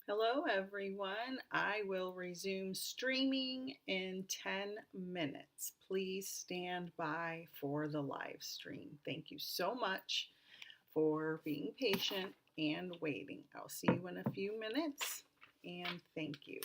Hello, everyone. I will resume streaming in 10 minutes. Please stand by for the live stream. Thank you so much for being patient and waiting. I'll see you in a few minutes, and thank you.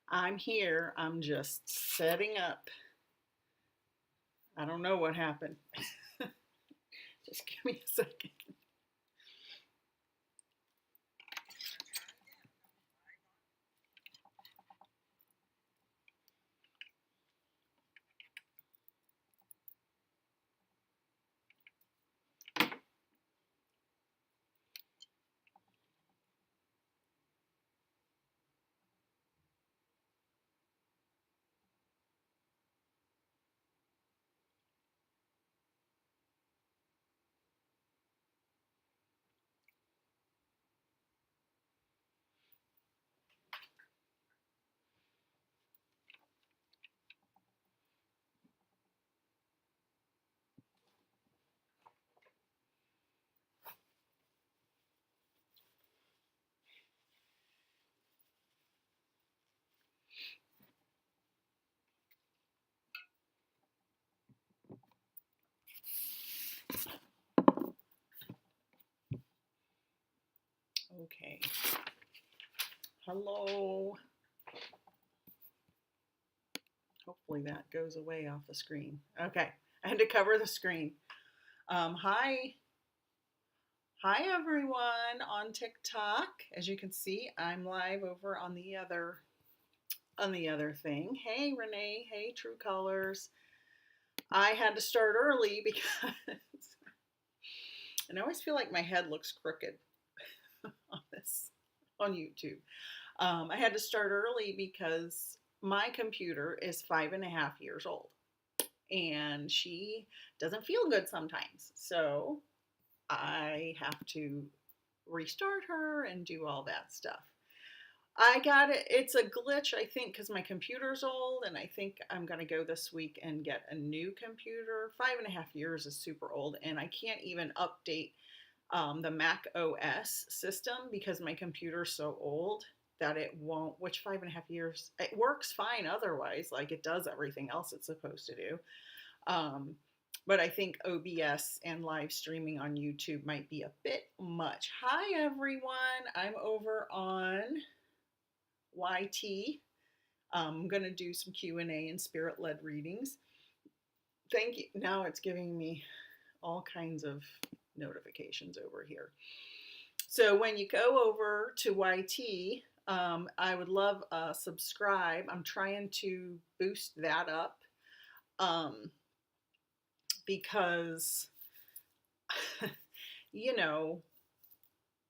I'm here. I'm just setting up. I don't know what happened. Just give me a second. Okay. Hello. Hopefully that goes away off the screen. Okay. I had to cover the screen. Hi. Hi everyone on TikTok. As you can see, I'm live over on the other thing. Hey Renee, hey True Colors. I had to start early because and I always feel like my head looks crooked on YouTube. I had to start early because my computer is 5.5 years old and she doesn't feel good sometimes. So I have to restart her and do all that stuff. I got it. It's a glitch, I think, because my computer's old, and I think I'm going to go this week and get a new computer. 5.5 years is super old, and I can't even update the Mac OS system because my computer's so old that it won't, which 5.5 years, it works fine otherwise, like it does everything else it's supposed to do. But I think OBS and live streaming on YouTube might be a bit much. Hi everyone, I'm over on YT. I'm going to do some Q&A and spirit-led readings. Thank you. Now it's giving me all kinds of notifications over here. So when you go over to YT, I would love a subscribe. I'm trying to boost that up because, you know,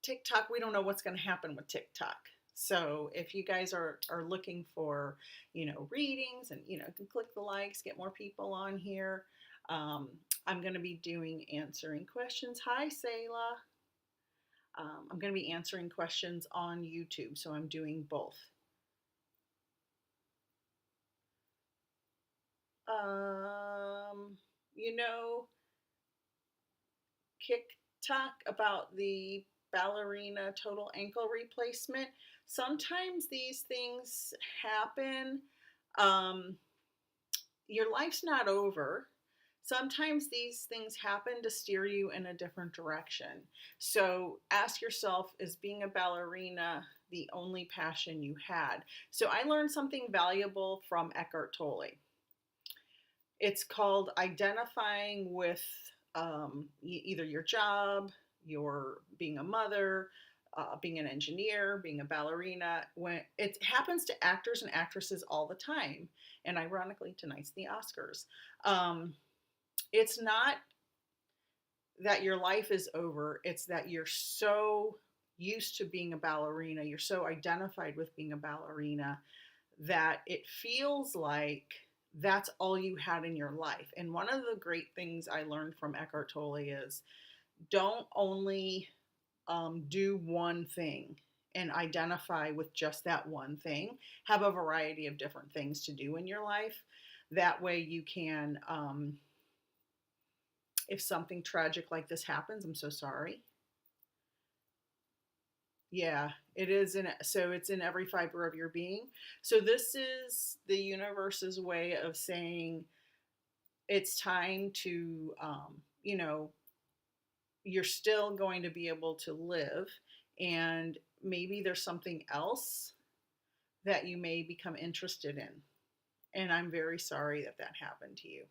TikTok, we don't know what's going to happen with TikTok. So if you guys are looking for, readings and, you can click the likes, get more people on here. I'm going to be answering questions. Hi, Sayla. I'm going to be answering questions on YouTube. So I'm doing both. TikTok about the ballerina total ankle replacement. Sometimes these things happen. Your life's not over. Sometimes these things happen to steer you in a different direction. So ask yourself, is being a ballerina the only passion you had? So I learned something valuable from Eckhart Tolle. It's called identifying with either your job, your being a mother, being an engineer, being a ballerina. When it happens to actors and actresses all the time, and ironically, tonight's the Oscars. It's not that your life is over. It's that you're so used to being a ballerina, you're so identified with being a ballerina that it feels like that's all you had in your life. And one of the great things I learned from Eckhart Tolle is don't only do one thing and identify with just that one thing. Have a variety of different things to do in your life. That way you can, if something tragic like this happens, I'm so sorry. Yeah, it is so it's in every fiber of your being. So this is the universe's way of saying it's time to, you're still going to be able to live, and maybe there's something else that you may become interested in. And I'm very sorry that that happened to you.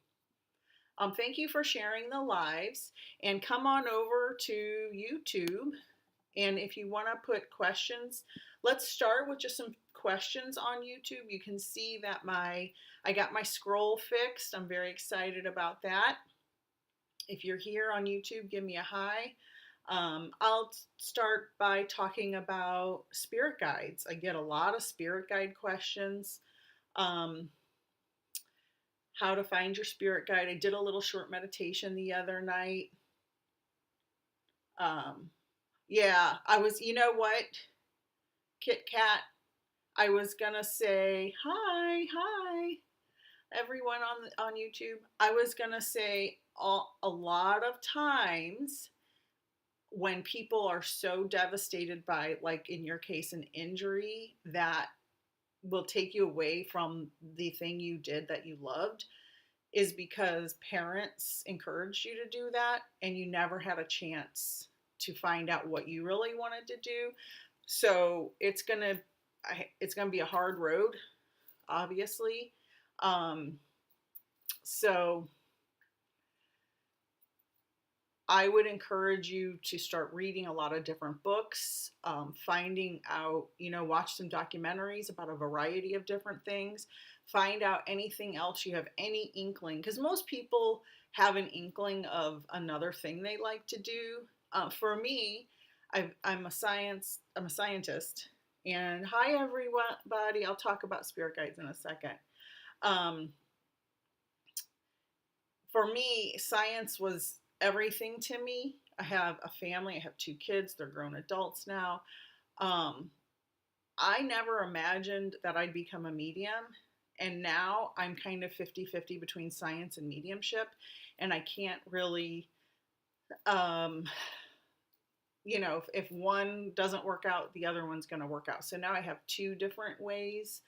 Thank you for sharing the lives, and come on over to YouTube. And if you want to put questions, let's start with just some questions on YouTube. You can see that I got my scroll fixed. I'm very excited about that. If you're here on YouTube, give me a hi. I'll start by talking about spirit guides. I get a lot of spirit guide questions. How to find your spirit guide. I did a little short meditation the other night. Yeah, I was, you know what, Kit Kat, I was gonna say hi everyone on YouTube. I was gonna say a lot of times when people are so devastated by, like in your case, an injury that will take you away from the thing you did that you loved, is because parents encouraged you to do that and you never had a chance to find out what you really wanted to do. So it's gonna be a hard road, obviously. So I would encourage you to start reading a lot of different books, finding out, watch some documentaries about a variety of different things, find out anything else you have any inkling, because most people have an inkling of another thing they like to do. For me, I'm a scientist, and hi everybody. I'll talk about spirit guides in a second. Um, for me, science was everything to me. I have a family, I have 2 kids, they're grown adults now. Um, I never imagined that I'd become a medium. And now I'm kind of 50-50 between science and mediumship. And I can't really, um, if one doesn't work out, the other one's going to work out. So now I have 2 different ways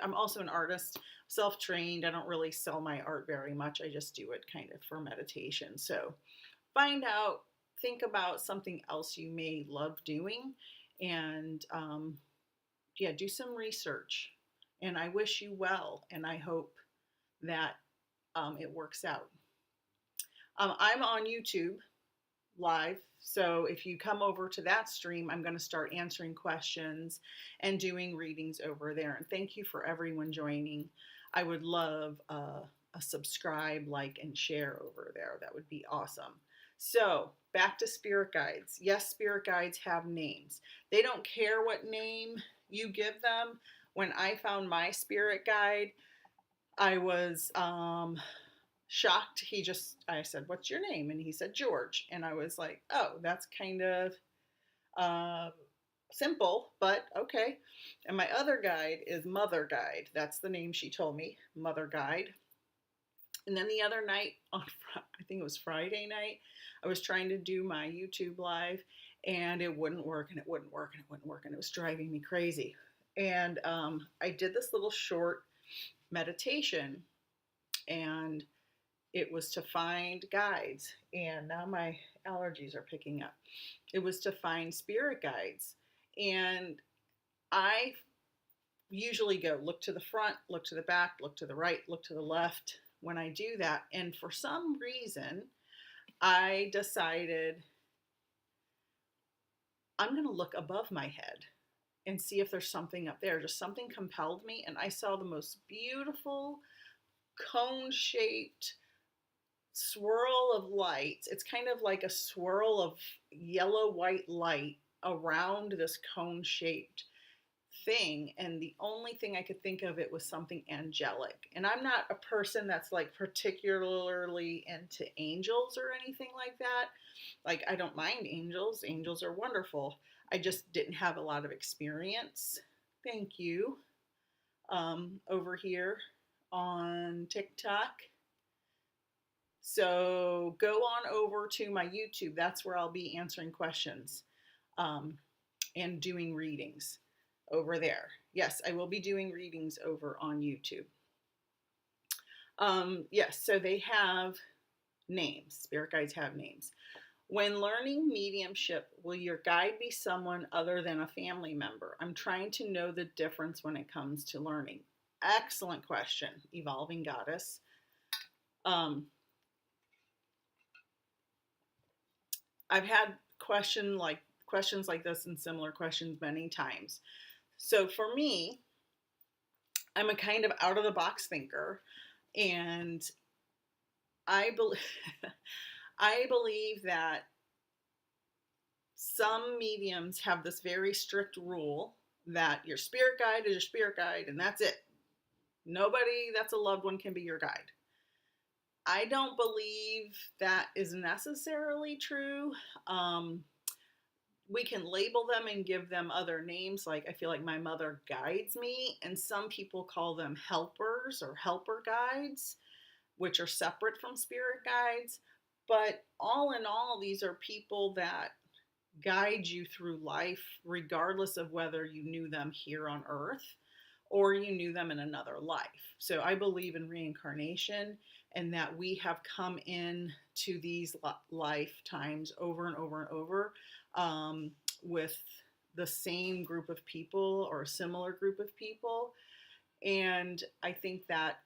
I'm also an artist, self-trained. I don't really sell my art very much. I just do it kind of for meditation. So find out, think about something else you may love doing, and yeah, do some research. And I wish you well, and I hope that it works out. I'm on YouTube live, so if you come over to that stream, I'm going to start answering questions and doing readings over there. And thank you for everyone joining. I would love a subscribe, like, and share over there. That would be awesome. So back to spirit guides. Yes, spirit guides have names. They don't care what name you give them. When I found my spirit guide, I was shocked. I said, "What's your name?" And he said, "George." And I was like, "Oh, that's kind of simple, but okay." And my other guide is Mother Guide. That's the name she told me, Mother Guide. And then the other night, I think it was Friday night, I was trying to do my YouTube live, and it wouldn't work, and it wouldn't work, and it wouldn't work, and it was driving me crazy. And I did this little short meditation, and it was to find guides. And now my allergies are picking up. It was to find spirit guides. And I usually go look to the front, look to the back, look to the right, look to the left when I do that. And for some reason, I decided I'm going to look above my head and see if there's something up there. Just something compelled me, and I saw the most beautiful cone-shaped swirl of lights. It's kind of like a swirl of yellow-white light around this cone-shaped thing, and the only thing I could think of, it was something angelic. And I'm not a person that's like particularly into angels or anything like that. Like, I don't mind angels. Angels are wonderful. I just didn't have a lot of experience. Thank you. Over here on TikTok. So go on over to my YouTube. That's where I'll be answering questions and doing readings over there. Yes, I will be doing readings over on YouTube. Yes, so they have names. Spirit guides have names. When learning mediumship, will your guide be someone other than a family member? I'm trying to know the difference when it comes to learning. Excellent question, Evolving Goddess. I've had questions like this and similar questions many times. So for me, I'm a kind of out of the box thinker, and I believe that some mediums have this very strict rule that your spirit guide is your spirit guide, and that's it. Nobody that's a loved one can be your guide. I don't believe that is necessarily true. We can label them and give them other names. Like, I feel like my mother guides me, and some people call them helpers or helper guides, which are separate from spirit guides. But all in all, these are people that guide you through life, regardless of whether you knew them here on earth or you knew them in another life. So I believe in reincarnation, and that we have come in to these lifetimes over and over and over, with the same group of people or a similar group of people. And I think that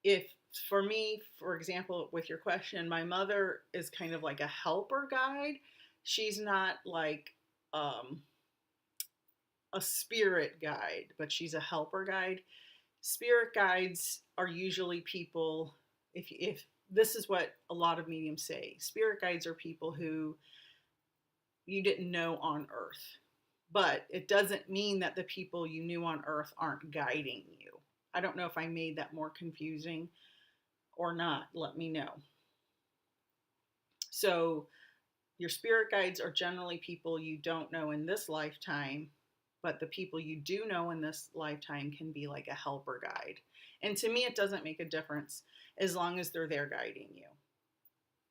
if, for me, for example, with your question, my mother is kind of like a helper guide. She's not like a spirit guide, but she's a helper guide. Spirit guides are usually people, if this is what a lot of mediums say, spirit guides are people who you didn't know on Earth. But it doesn't mean that the people you knew on Earth aren't guiding you. I don't know if I made that more confusing or not. Let me know. So your spirit guides are generally people you don't know in this lifetime, but the people you do know in this lifetime can be like a helper guide. And to me, it doesn't make a difference as long as they're there guiding you.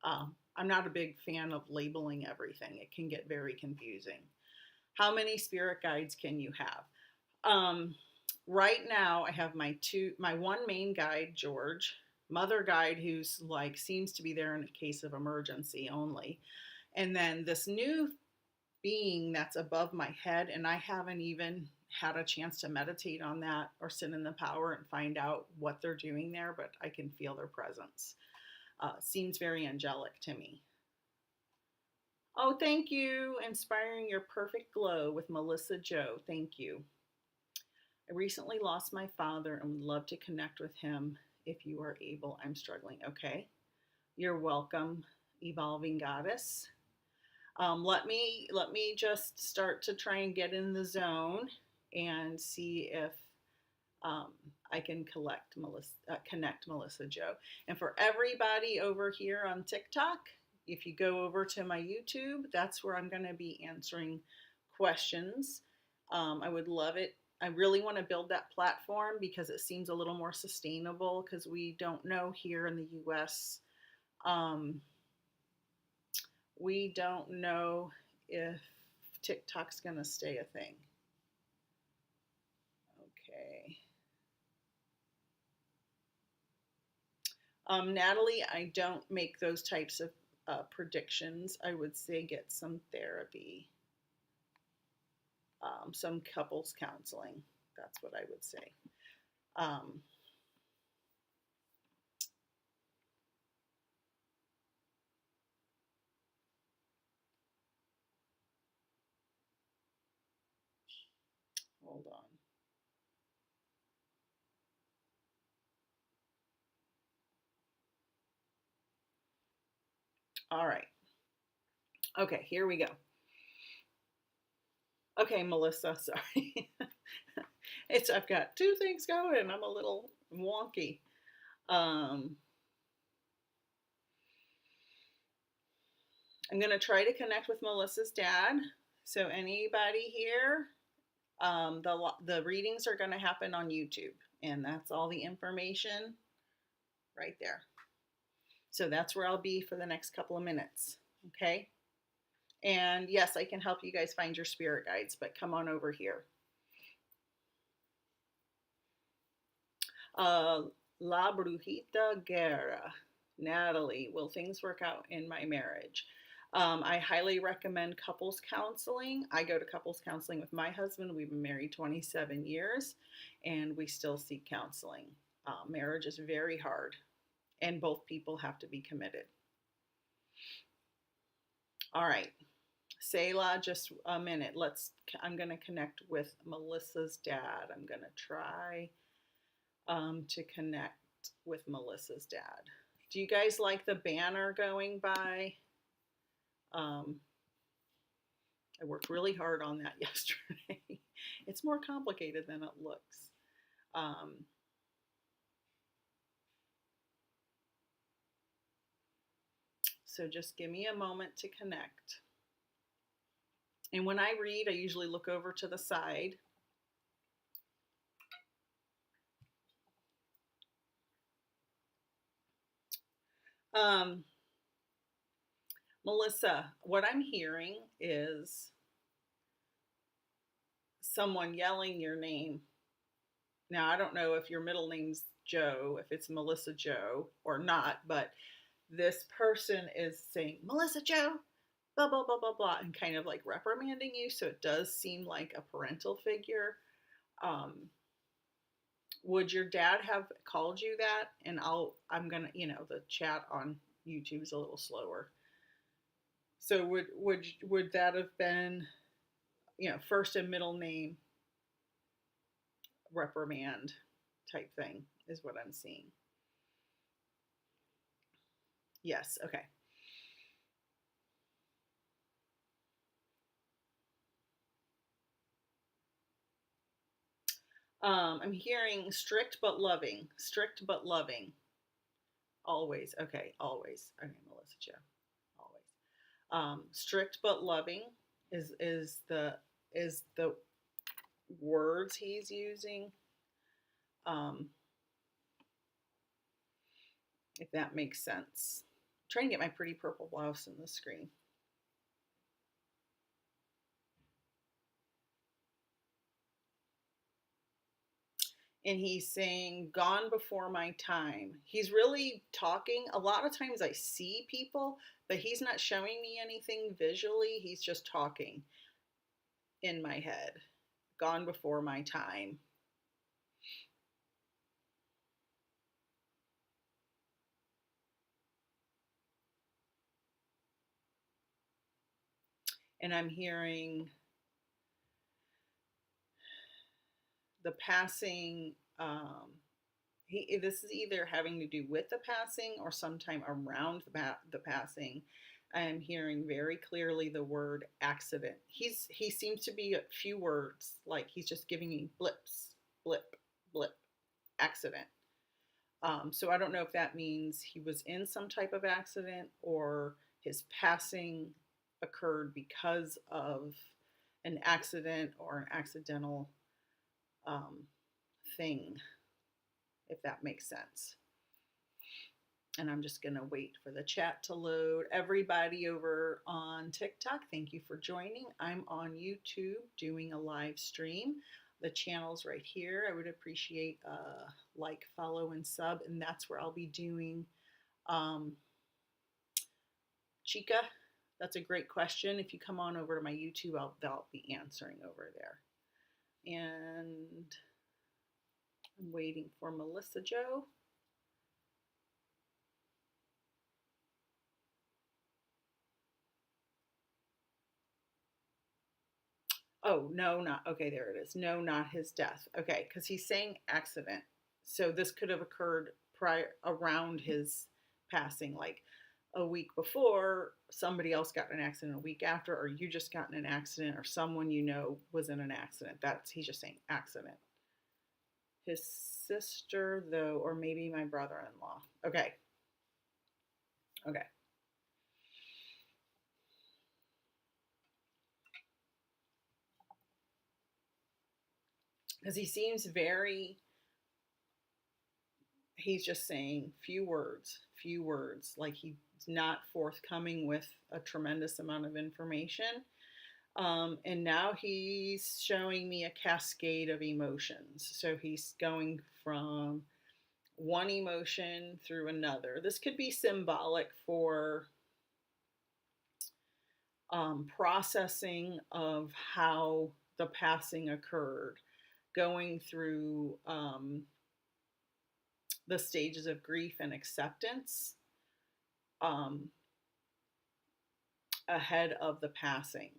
I'm not a big fan of labeling everything. It can get very confusing. How many spirit guides can you have? Right now, I have my one main guide, George, mother guide, who's like seems to be there in a case of emergency only, and then this new being that's above my head, and I haven't even had a chance to meditate on that or sit in the power and find out what they're doing there, but I can feel their presence. Seems very angelic to me. Oh, thank you. Inspiring your perfect glow with Melissa Joe. Thank you. I recently lost my father and would love to connect with him if you are able. I'm struggling. Okay. You're welcome, Evolving Goddess. Let me just start to try and get in the zone and see if I can connect Melissa Joe. And for everybody over here on TikTok, if you go over to my YouTube, that's where I'm going to be answering questions. I would love it. I really want to build that platform because it seems a little more sustainable, because we don't know here in the US. We don't know if TikTok's going to stay a thing. Okay. Natalie, I don't make those types of predictions. I would say get some therapy, some couples counseling. That's what I would say. Hold on. All right. Okay, here we go. Okay, Melissa, sorry. I've got two things going and I'm a little wonky. I'm going to try to connect with Melissa's dad. So anybody here, the readings are going to happen on YouTube, and that's all the information right there. So that's where I'll be for the next couple of minutes. Okay. And yes, I can help you guys find your spirit guides, but come on over here. La Brujita Guerra. Natalie, will things work out in my marriage? I highly recommend couples counseling. I go to couples counseling with my husband. We've been married 27 years and we still seek counseling. Marriage is very hard and both people have to be committed. All right. Selah, just a minute. I'm going to connect with Melissa's dad. I'm going to try to connect with Melissa's dad. Do you guys like the banner going by? I worked really hard on that yesterday. It's more complicated than it looks. So just give me a moment to connect. And when I read, I usually look over to the side. Melissa, what I'm hearing is someone yelling your name. Now, I don't know if your middle name's Joe, if it's Melissa Joe or not, but this person is saying, Melissa Joe, blah, blah, blah, blah, blah, and kind of like reprimanding you. So it does seem like a parental figure. Um, would your dad have called you that? And I'm going to, the chat on YouTube is a little slower. So would that have been, first and middle name reprimand type thing is what I'm seeing. Yes, okay. I'm hearing strict but loving. Strict but loving. Always. Okay, always. Okay, Melissa Joe. Always. Strict but loving is the words he's using. If that makes sense. I'm trying to get my pretty purple blouse in the screen. And he's saying, gone before my time. He's really talking. A lot of times I see people, but he's not showing me anything visually. He's just talking in my head. Gone before my time. And I'm hearing the passing. This is either having to do with the passing or sometime around the passing. I'm hearing very clearly the word accident. He seems to be a few words, like he's just giving me blips, blip, blip, accident. So I don't know if that means he was in some type of accident or his passing occurred because of an accident or an accidental thing, if that makes sense. And I'm just going to wait for the chat to load. Everybody over on TikTok, thank you for joining. I'm on YouTube doing a live stream. The channel's right here. I would appreciate a like, follow, and sub. And that's where I'll be doing Chica. That's a great question. If you come on over to my YouTube, I'll be answering over there. And I'm waiting for Melissa Joe. Oh, no, not, okay, there it is. No, not his death. Okay, because he's saying accident. So this could have occurred around his passing, like a week before, somebody else got in an accident a week after, or you just got in an accident, or someone you know was in an accident. He's just saying accident. His sister, though, or maybe my brother-in-law. Okay. Okay. Because he seems he's just saying few words, like he's not forthcoming with a tremendous amount of information. And now he's showing me a cascade of emotions. So he's going from one emotion through another. This could be symbolic for processing of how the passing occurred, going through the stages of grief and acceptance ahead of the passing.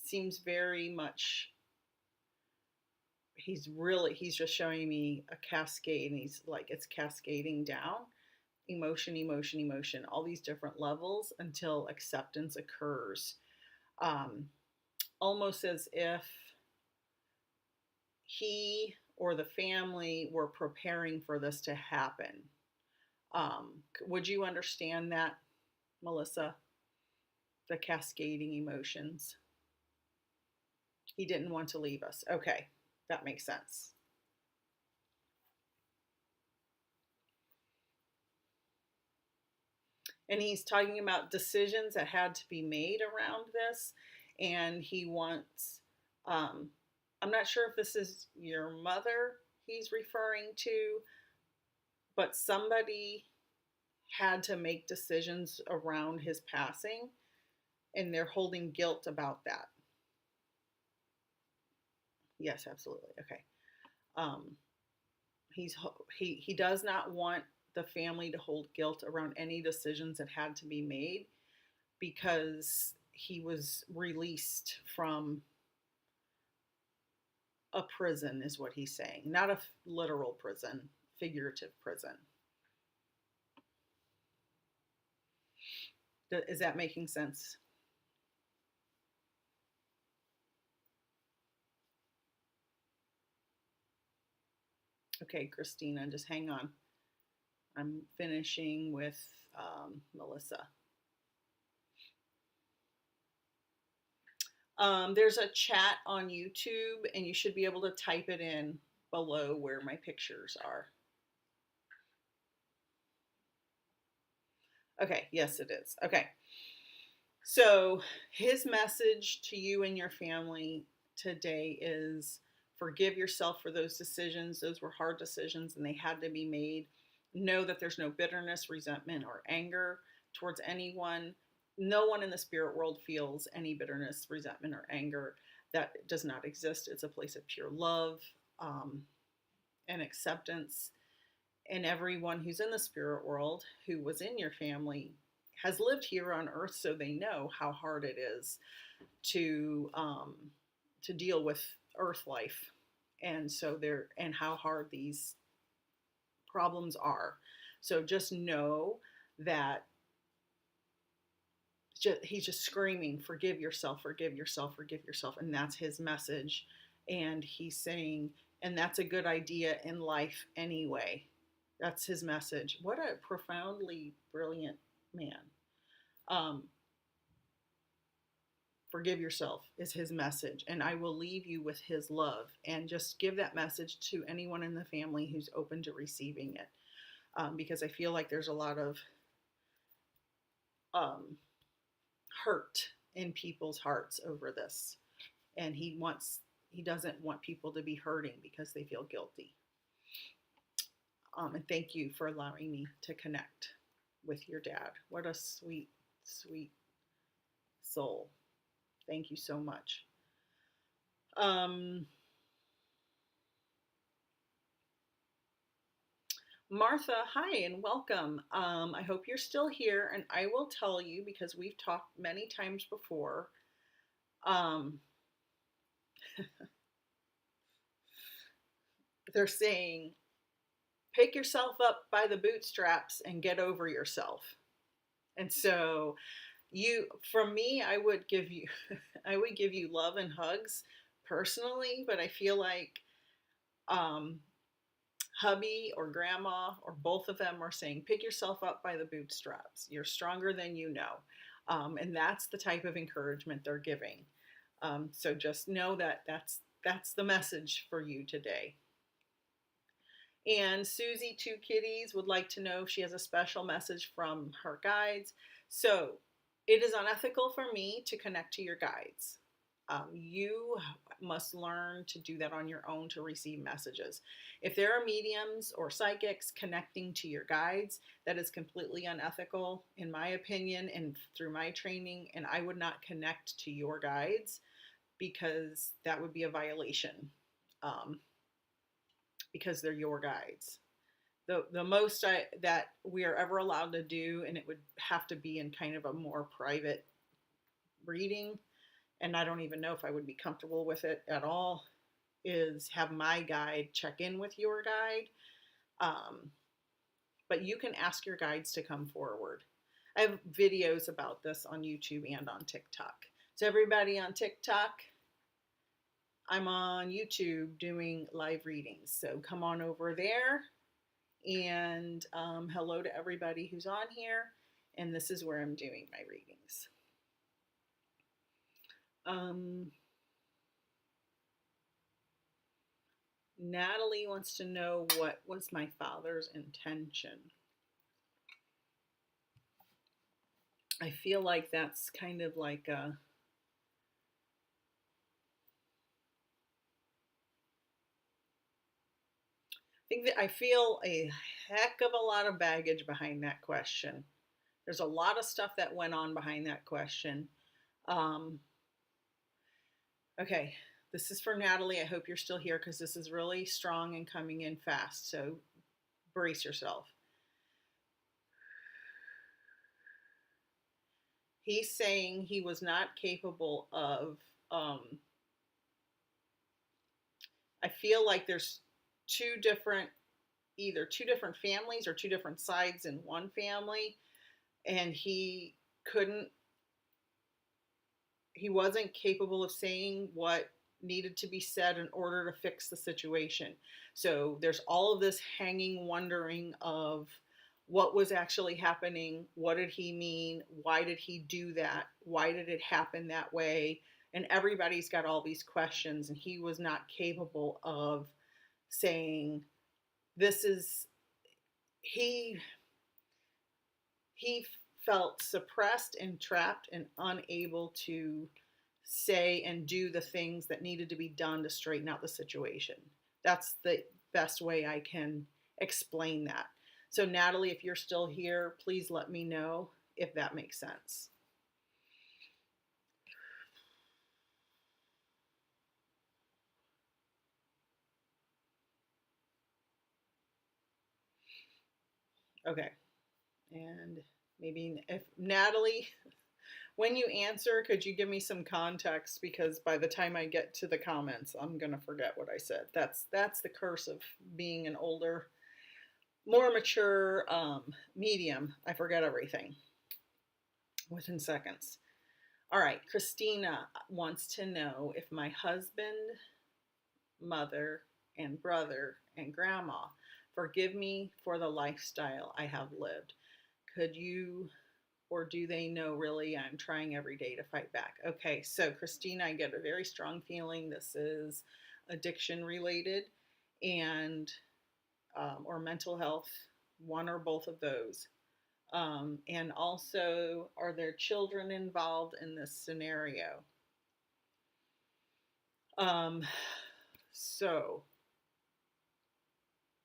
Seems very much, he's just showing me a cascade, and he's like, it's cascading down, emotion, all these different levels until acceptance occurs. Almost as if he or the family were preparing for this to happen. Would you understand that, Melissa? The cascading emotions. He didn't want to leave us. Okay, that makes sense. And he's talking about decisions that had to be made around this. And he wants, I'm not sure if this is your mother he's referring to, but somebody had to make decisions around his passing, and they're holding guilt about that. Yes, absolutely. Okay. Um, he does not want the family to hold guilt around any decisions that had to be made because he was released from a prison, is what he's saying. Not a literal prison, figurative prison. Is that making sense? Okay, Christina, just hang on. I'm finishing with Melissa. There's a chat on YouTube, and you should be able to type it in below where my pictures are. Okay, yes, it is. Okay. So his message to you and your family today is forgive yourself for those decisions. Those were hard decisions and they had to be made. Know that there's no bitterness, resentment, or anger towards anyone. No one in the spirit world feels any bitterness, resentment, or anger. That does not exist. It's a place of pure love and acceptance. And everyone who's in the spirit world who was in your family has lived here on earth, so they know how hard it is to deal with earth life, and how hard these problems are. So just know that he's just screaming, forgive yourself, forgive yourself, forgive yourself, and that's his message. And he's saying, and that's a good idea in life anyway. That's his message. What a profoundly brilliant man. Forgive yourself is his message, and I will leave you with his love, and just give that message to anyone in the family who's open to receiving it, because I feel like there's a lot of hurt in people's hearts over this, and he doesn't want people to be hurting because they feel guilty. And thank you for allowing me to connect with your dad. What a sweet, sweet soul. Thank you so much. Martha, hi and welcome. I hope you're still here, and I will tell you, because we've talked many times before, they're saying, pick yourself up by the bootstraps and get over yourself. And so from me, I would give you love and hugs personally, but I feel like hubby or grandma or both of them are saying, pick yourself up by the bootstraps. You're stronger than you know. And that's the type of encouragement they're giving. So just know that that's the message for you today. And Susie Two Kitties would like to know if she has a special message from her guides. So it is unethical for me to connect to your guides. You must learn to do that on your own to receive messages. If there are mediums or psychics connecting to your guides, that is completely unethical, in my opinion, and through my training, and I would not connect to your guides because that would be a violation. Because they're your guides. The most that we are ever allowed to do, and it would have to be in kind of a more private reading, and I don't even know if I would be comfortable with it at all, is have my guide check in with your guide. But you can ask your guides to come forward. I have videos about this on YouTube and on TikTok. So everybody on TikTok, I'm on YouTube doing live readings. So come on over there, and hello to everybody who's on here. And this is where I'm doing my readings. Natalie wants to know, what was my father's intention? I feel like that's kind of like a think that I feel a heck of a lot of baggage behind that question. There's a lot of stuff that went on behind that question. Um, okay, this is for Natalie. I hope you're still here because this is really strong and coming in fast. So brace yourself. He's saying he was not capable of. I feel like there's two different, either two different families or two different sides in one family, and couldn't he wasn't capable of saying what needed to be said in order to fix the situation. So there's all of this hanging wondering of what was actually happening, what did he mean, why did he do that, why did it happen that way, and everybody's got all these questions, and he was not capable of saying this is he he felt suppressed and trapped and unable to say and do the things that needed to be done to straighten out the situation. That's the best way I can explain that. So, Natalie, if you're still here, please let me know if that makes sense. Okay. And maybe if Natalie, when you answer, could you give me some context? Because by the time I get to the comments, I'm gonna forget what I said. That's the curse of being an older, more mature medium. I forget everything within seconds. All right, Christina wants to know if my husband, mother, and brother and grandma forgive me for the lifestyle I have lived. Could you, or do they know really I'm trying every day to fight back? Okay, so Christina, I get a very strong feeling this is addiction related and or mental health, one or both of those. And also, are there children involved in this scenario? Um, so,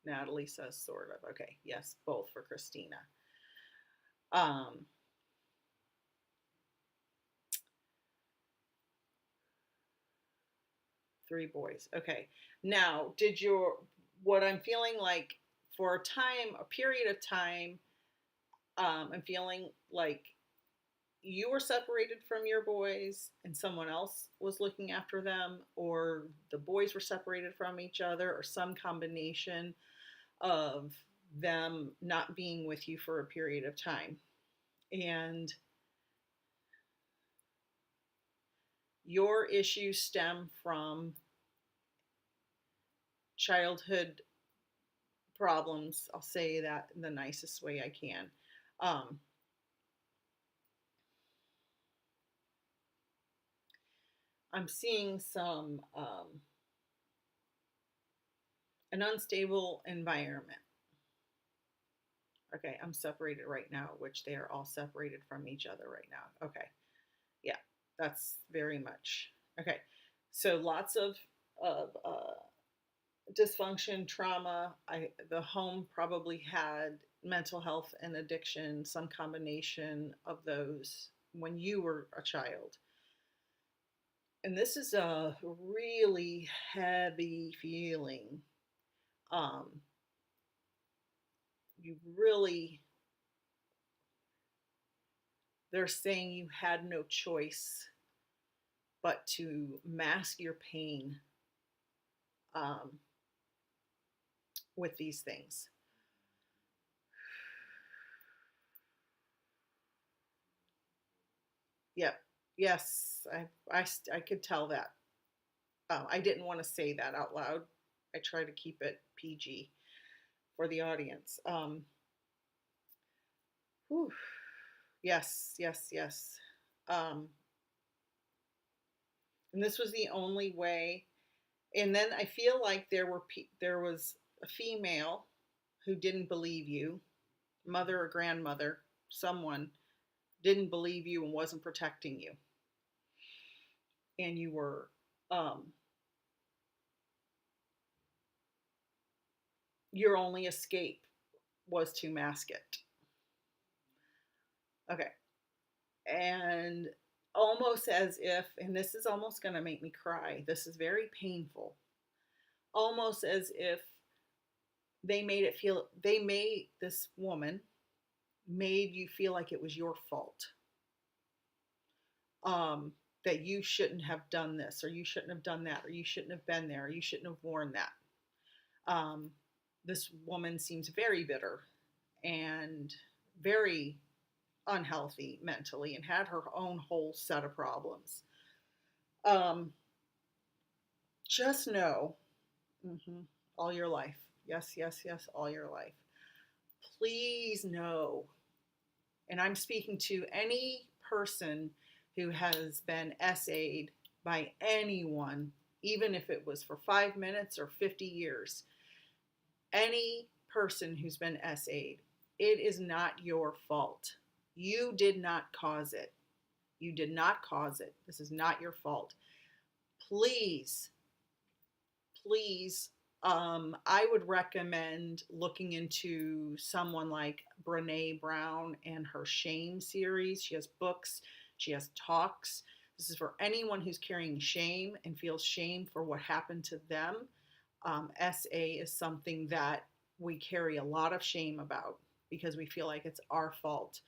Natalie says sort of. Okay, yes, both for Christina. Um, 3 boys. Okay. Now, what I'm feeling like for a period of time, I'm feeling like you were separated from your boys and someone else was looking after them, or the boys were separated from each other, or some combination of them not being with you for a period of time. And your issues stem from childhood problems. I'll say that in the nicest way I can. Um, I'm seeing an unstable environment. Okay, I'm separated right now, which they are all separated from each other right now. Okay, yeah, that's very much okay. So lots of dysfunction, trauma. The home probably had mental health and addiction, some combination of those when you were a child. And this is a really heavy feeling. Um, you really, they're saying you had no choice but to mask your pain um, with these things. Yep. Yes, I could tell that. I didn't want to say that out loud. I try to keep it PG for the audience. Whew. Yes, yes, yes. Um, and this was the only way. And then I feel like there was a female who didn't believe you, mother or grandmother, someone didn't believe you and wasn't protecting you, and you were um, your only escape was to mask it. Okay. And almost as if, and this is almost going to make me cry, this is very painful, almost as if they made this woman, made you feel like it was your fault. That you shouldn't have done this, or you shouldn't have done that, or you shouldn't have been there, or you shouldn't have worn that. This woman seems very bitter and very unhealthy mentally and had her own whole set of problems. Um, just know, mm-hmm, all your life, yes, yes, yes, all your life, please know, and I'm speaking to any person who has been SA'd by anyone, even if it was for 5 minutes or 50 years, any person who's been SA'd, it is not your fault. You did not cause it. You did not cause it. This is not your fault. Please, please, I would recommend looking into someone like Brene Brown and her Shame series. She has books, she has talks. This is for anyone who's carrying shame and feels shame for what happened to them. SA is something that we carry a lot of shame about because we feel like it's our fault.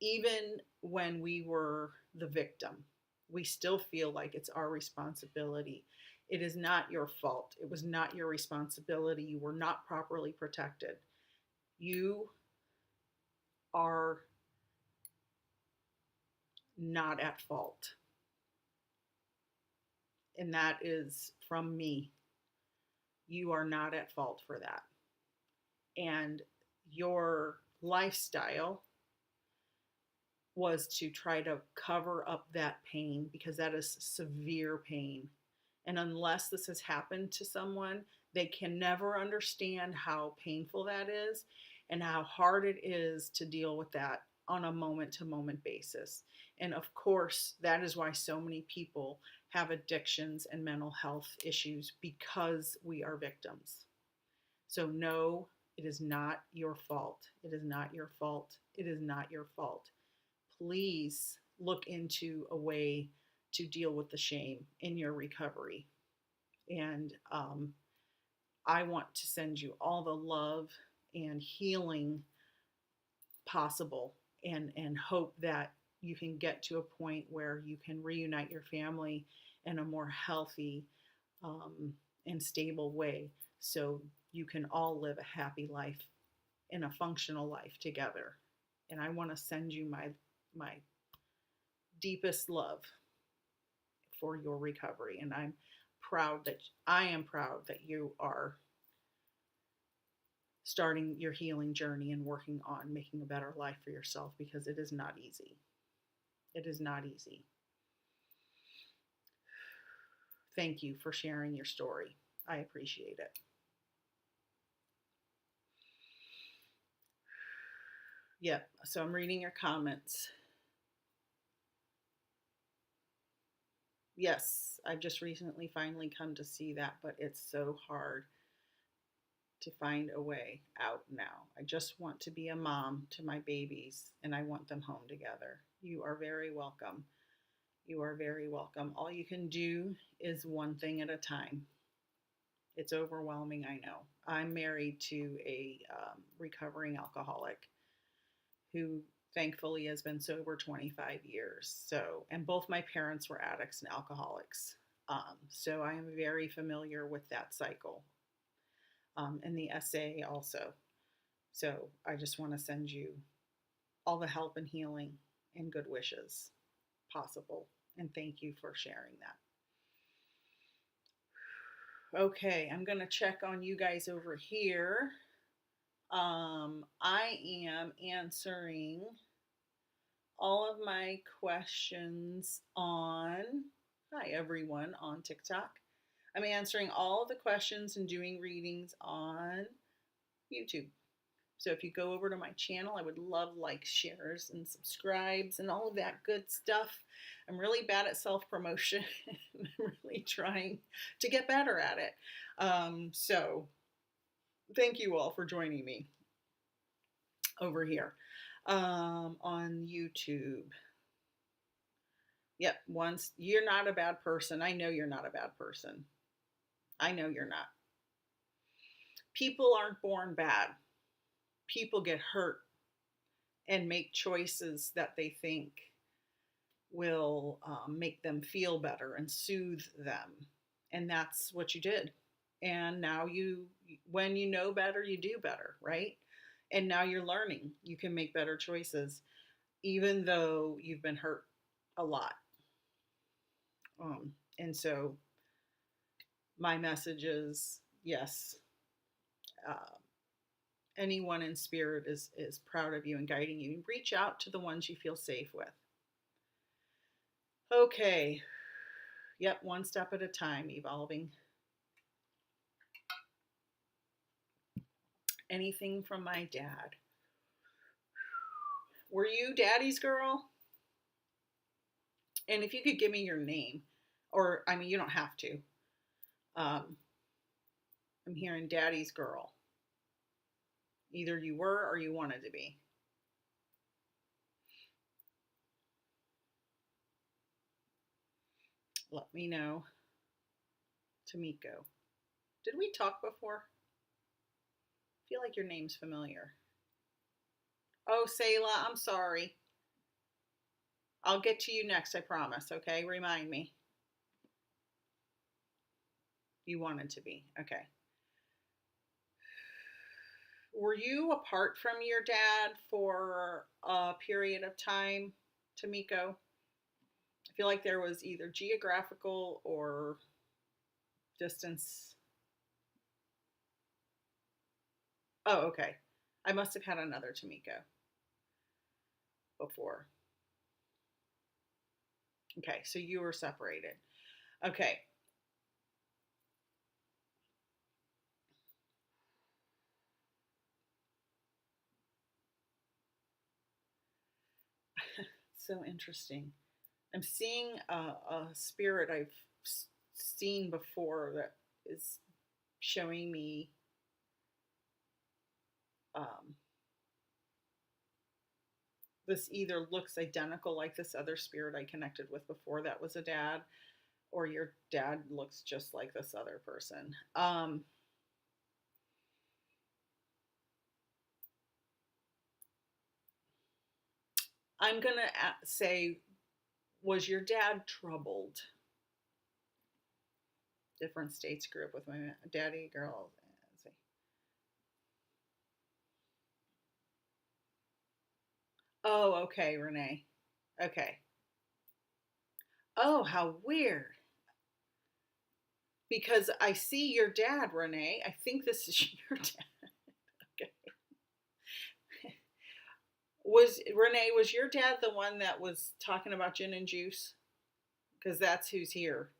Even when we were the victim, we still feel like it's our responsibility. It is not your fault. It was not your responsibility. You were not properly protected. You are not at fault. And that is from me. You are not at fault for that. And your lifestyle was to try to cover up that pain because that is severe pain. And unless this has happened to someone, they can never understand how painful that is and how hard it is to deal with that on a moment to moment basis. And of course, that is why so many people have addictions and mental health issues because we are victims. So, no, it is not your fault. It is not your fault. It is not your fault. Please look into a way to deal with the shame in your recovery. And I want to send you all the love and healing possible, and hope that you can get to a point where you can reunite your family in a more healthy and stable way so you can all live a happy life and a functional life together. And I want to send you my deepest love for your recovery. And I am proud that you are starting your healing journey and working on making a better life for yourself, because it is not easy. It is not easy. Thank you for sharing your story. I appreciate it. Yep, so I'm reading your comments. Yes, I've just recently finally come to see that, but it's so hard to find a way out now. I just want to be a mom to my babies and I want them home together. You are very welcome. You are very welcome. All you can do is one thing at a time. It's overwhelming, I know. I'm married to a recovering alcoholic who thankfully has been sober 25 years. So, and both my parents were addicts and alcoholics. So I am very familiar with that cycle, and the SA also. So I just want to send you all the help and healing and good wishes possible. And thank you for sharing that. Okay, I'm going to check on you guys over here. I am answering all of my questions on, hi everyone, on TikTok. I'm answering all of the questions and doing readings on YouTube. So if you go over to my channel, I would love likes, shares, and subscribes and all of that good stuff. I'm really bad at self-promotion. I'm really trying to get better at it. So Thank you all for joining me over here on YouTube. Yep, once you're not a bad person. I know you're not a bad person. I know you're not. People aren't born bad. People get hurt and make choices that they think will make them feel better and soothe them. And that's what you did. And now when you know better, you do better, right? And now you're learning. You can make better choices, even though you've been hurt a lot. And so my message is yes, uh, anyone in spirit is proud of you and guiding you. Reach out to the ones you feel safe with. Okay. Yep, one step at a time, evolving. Anything from my dad? Were you daddy's girl? And if you could give me your name, or I mean, you don't have to. I'm hearing daddy's girl. Either you were or you wanted to be. Let me know. Tamiko. Did we talk before? I feel like your name's familiar. Oh, Selah, I'm sorry. I'll get to you next, I promise, okay? Remind me. You wanted to be. Okay. Were you apart from your dad for a period of time, Tamiko? I feel like there was either geographical or distance. Oh, okay. I must have had another Tamiko before. Okay, so you were separated. Okay. So interesting. I'm seeing a spirit I've seen before that is showing me this either looks identical like this other spirit I connected with before that was a dad, or your dad looks just like this other person. I'm going to say, was your dad troubled? Different states grew up with my daddy, girl. Oh, okay, Renee. Okay. Oh, how weird. Because I see your dad, Renee. I think this is your dad. Okay. Was your dad the one that was talking about gin and juice? Because that's who's here.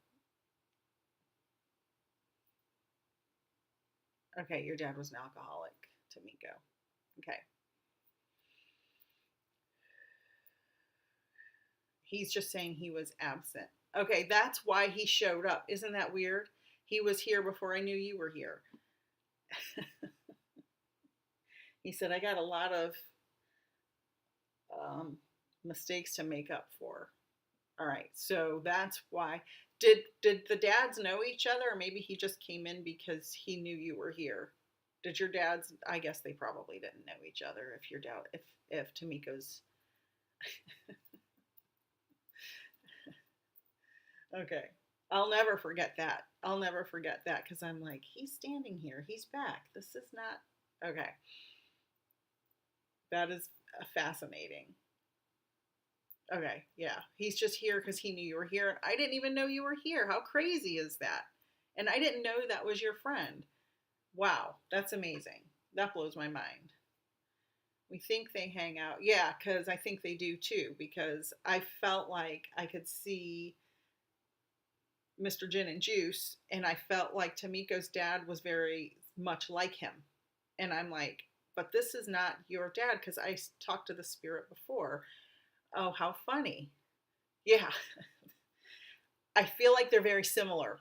Okay, your dad was an alcoholic, Tamiko. Okay. He's just saying he was absent. Okay, that's why he showed up. Isn't that weird? He was here before I knew you were here. He said, I got a lot of mistakes to make up for. All right, so that's why. Did the dads know each other, or maybe he just came in because he knew you were here? Did your dads? I guess they probably didn't know each other. If your dad, if Tamiko's. Okay, I'll never forget that. I'll never forget that because I'm like, he's standing here. He's back. This is not okay. That is fascinating. Okay, yeah. He's just here because he knew you were here. And I didn't even know you were here. How crazy is that? And I didn't know that was your friend. Wow, that's amazing. That blows my mind. We think they hang out. Yeah, because I think they do too, because I felt like I could see Mr. Gin and Juice, and I felt like Tamiko's dad was very much like him. And I'm like, but this is not your dad because I talked to the spirit before. Oh, how funny. Yeah. I feel like they're very similar.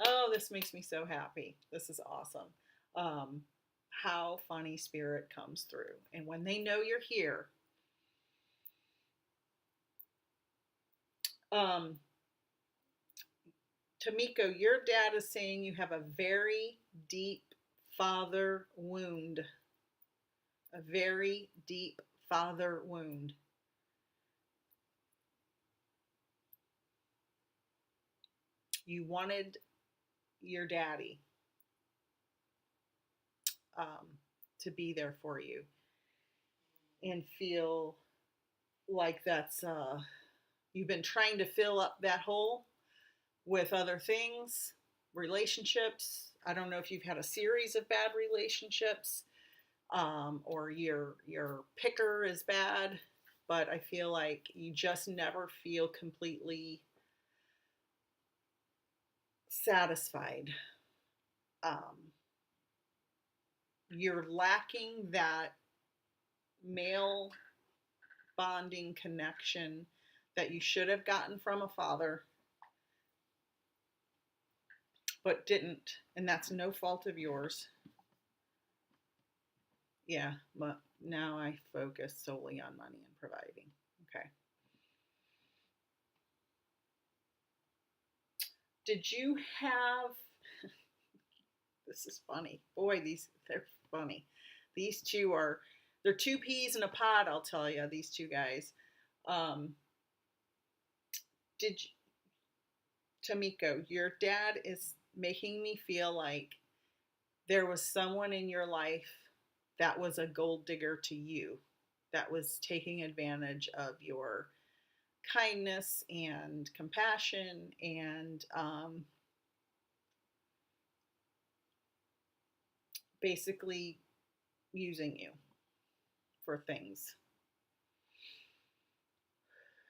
Oh, this makes me so happy. This is awesome. Um, how funny spirit comes through. And when they know you're here, um, Tamiko, your dad is saying you have a very deep father wound. A very deep father wound. You wanted your daddy um, to be there for you and feel like that's, you've been trying to fill up that hole with other things, relationships. I don't know if you've had a series of bad relationships, or your picker is bad, but I feel like you just never feel completely satisfied. Um, you're lacking that male bonding connection that you should have gotten from a father, but didn't, and that's no fault of yours. Yeah, but now I focus solely on money and providing. Okay. Did you have, this is funny. Boy, they're funny. These two are, they're two peas in a pod, I'll tell you, these two guys. Um, did you, Tamiko, your dad is making me feel like there was someone in your life that was a gold digger to you, that was taking advantage of your kindness and compassion and basically using you for things.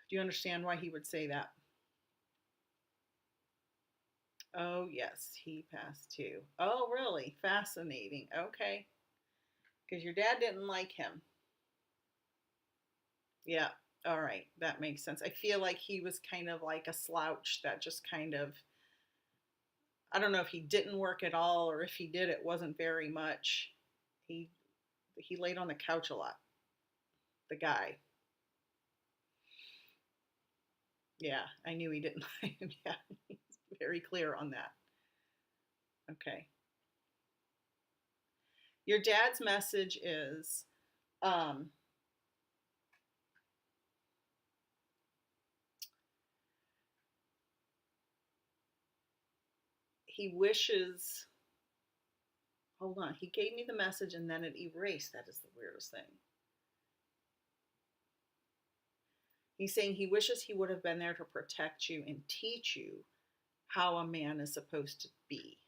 Do you understand why he would say that? Oh, yes, he passed too. Oh, really? Fascinating. Okay. Because your dad didn't like him. Yeah. All right. That makes sense. I feel like he was kind of like a slouch that just kind of, I don't know if he didn't work at all or if he did, it wasn't very much. He he laid on the couch a lot. The guy. Yeah, I knew he didn't like him. Yeah, he's very clear on that. Okay. Your dad's message is um, he wishes. Hold on. He gave me the message and then it erased. That is the weirdest thing. He's saying he wishes he would have been there to protect you and teach you how a man is supposed to be,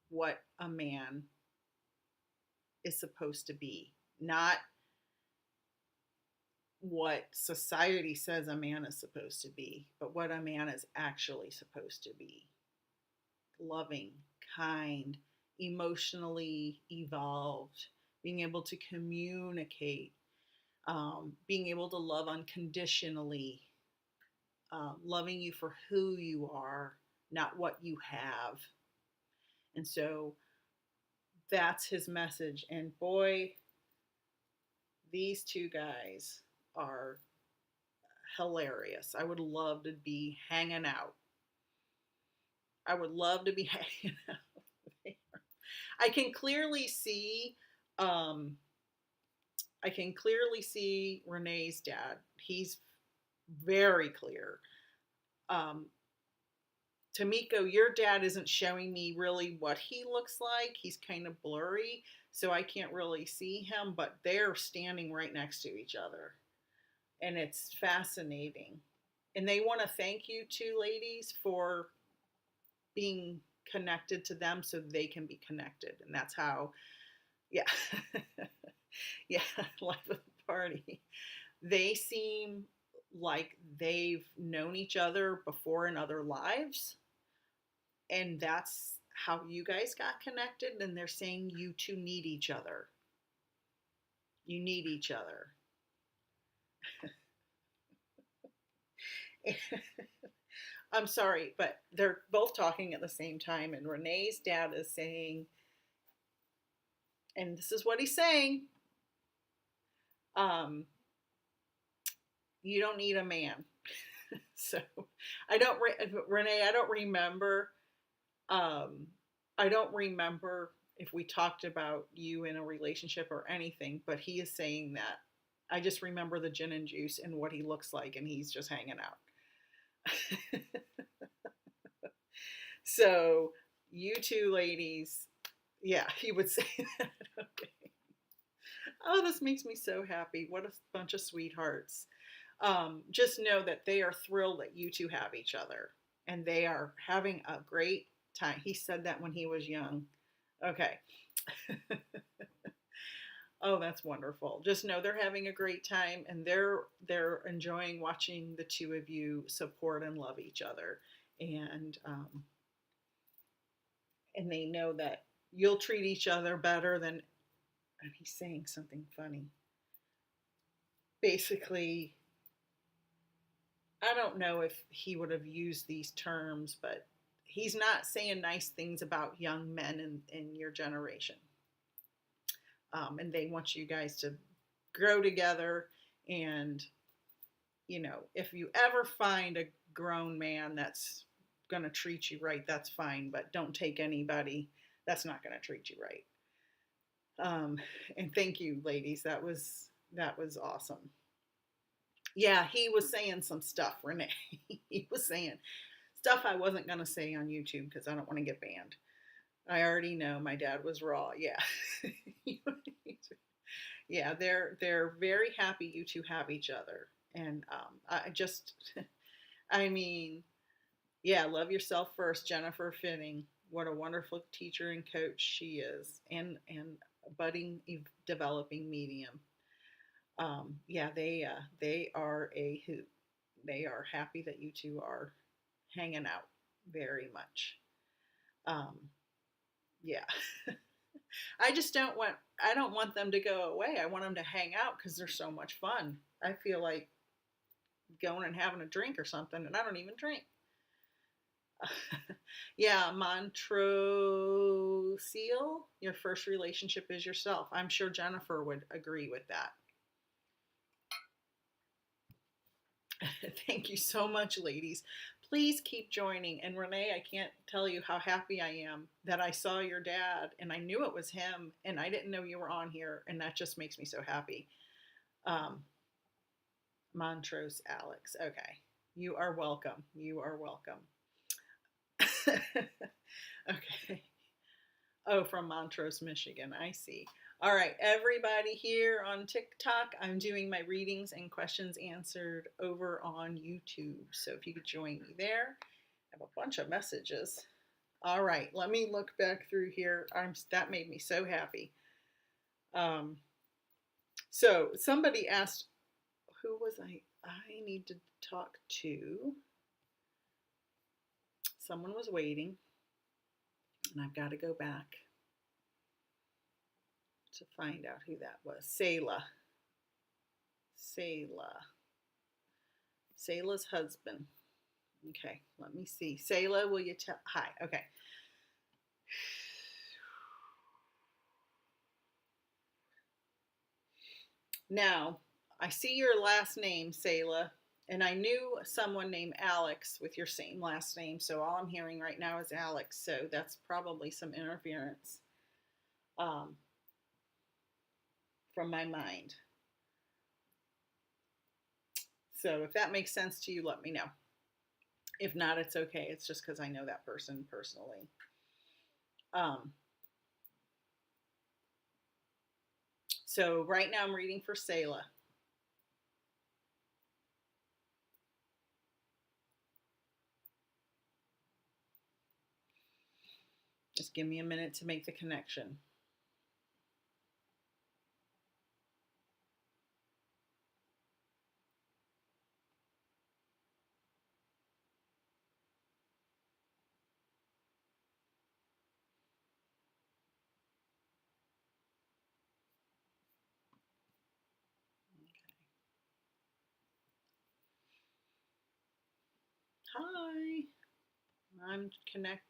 what a man is supposed to be, not what society says a man is supposed to be, but what a man is actually supposed to be. Loving, kind, emotionally evolved, being able to communicate, being able to love unconditionally, loving you for who you are, not what you have. And so that's his message. And boy, these two guys are hilarious. I would love to be hanging out. I would love to be hanging out there. I can clearly see, um, I can clearly see Renee's dad. He's very clear. Um, Tamiko, your dad isn't showing me really what he looks like. He's kind of blurry, so I can't really see him, but they're standing right next to each other. And it's fascinating. And they want to thank you two ladies for being connected to them so they can be connected. And that's how, yeah, yeah, life of the party. They seem like they've known each other before in other lives. And that's how you guys got connected. And they're saying you two need each other. You need each other. I'm sorry, but they're both talking at the same time, and Renee's dad is saying, and this is what he's saying, um, you don't need a man. So I don't, Renee, I don't remember, um, I don't remember if we talked about you in a relationship or anything, but he is saying that. I just remember the gin and juice and what he looks like, and he's just hanging out. So, you two ladies, yeah, he would say that. Okay. Oh, this makes me so happy. What a bunch of sweethearts. Just know that they are thrilled that you two have each other and they are having a great time. He said that when he was young. Okay. Oh, that's wonderful. Just know they're having a great time and they're enjoying watching the two of you support and love each other. And and they know that you'll treat each other better than, and he's saying something funny. Basically, I don't know if he would have used these terms, but he's not saying nice things about young men in your generation. And they want you guys to grow together. And, you know, if you ever find a grown man that's going to treat you right, that's fine. But don't take anybody that's not going to treat you right. And thank you, ladies. That was awesome. Yeah, he was saying some stuff, Renee. He was saying stuff I wasn't going to say on YouTube because I don't want to get banned. I already know my dad was raw. Yeah. Yeah, they're very happy you two have each other. And I just, I mean, yeah, love yourself first, Jennifer Finning. What a wonderful teacher and coach she is, and a budding developing medium. Yeah, they are a hoot. They are happy that you two are hanging out very much. Um, yeah, I don't want them to go away. I want them to hang out because they're so much fun. I feel like going and having a drink or something, and I don't even drink. Yeah, Montrose Seal, your first relationship is yourself. I'm sure Jennifer would agree with that. Thank you so much, ladies. Please keep joining. And Renee, I can't tell you how happy I am that I saw your dad and I knew it was him and I didn't know you were on here. And that just makes me so happy. Montrose Alex. Okay. You are welcome. You are welcome. Okay. Oh, from Montrose, Michigan. I see. All right, everybody here on TikTok, I'm doing my readings and questions answered over on YouTube. So if you could join me there, I have a bunch of messages. All right, let me look back through here. That made me so happy. So somebody asked, who was I? I need to talk to. Someone was waiting, and I've got to go back to find out who that was. Selah. Selah's husband. Okay, let me see. Selah, will you tell? Hi, okay. Now, I see your last name, Selah, and I knew someone named Alex with your same last name, so all I'm hearing right now is Alex, so that's probably some interference from my mind. So if that makes sense to you, let me know. If not, it's okay. It's just because I know that person personally. So right now I'm reading for Selah. Just give me a minute to make the connection. Hi. I'm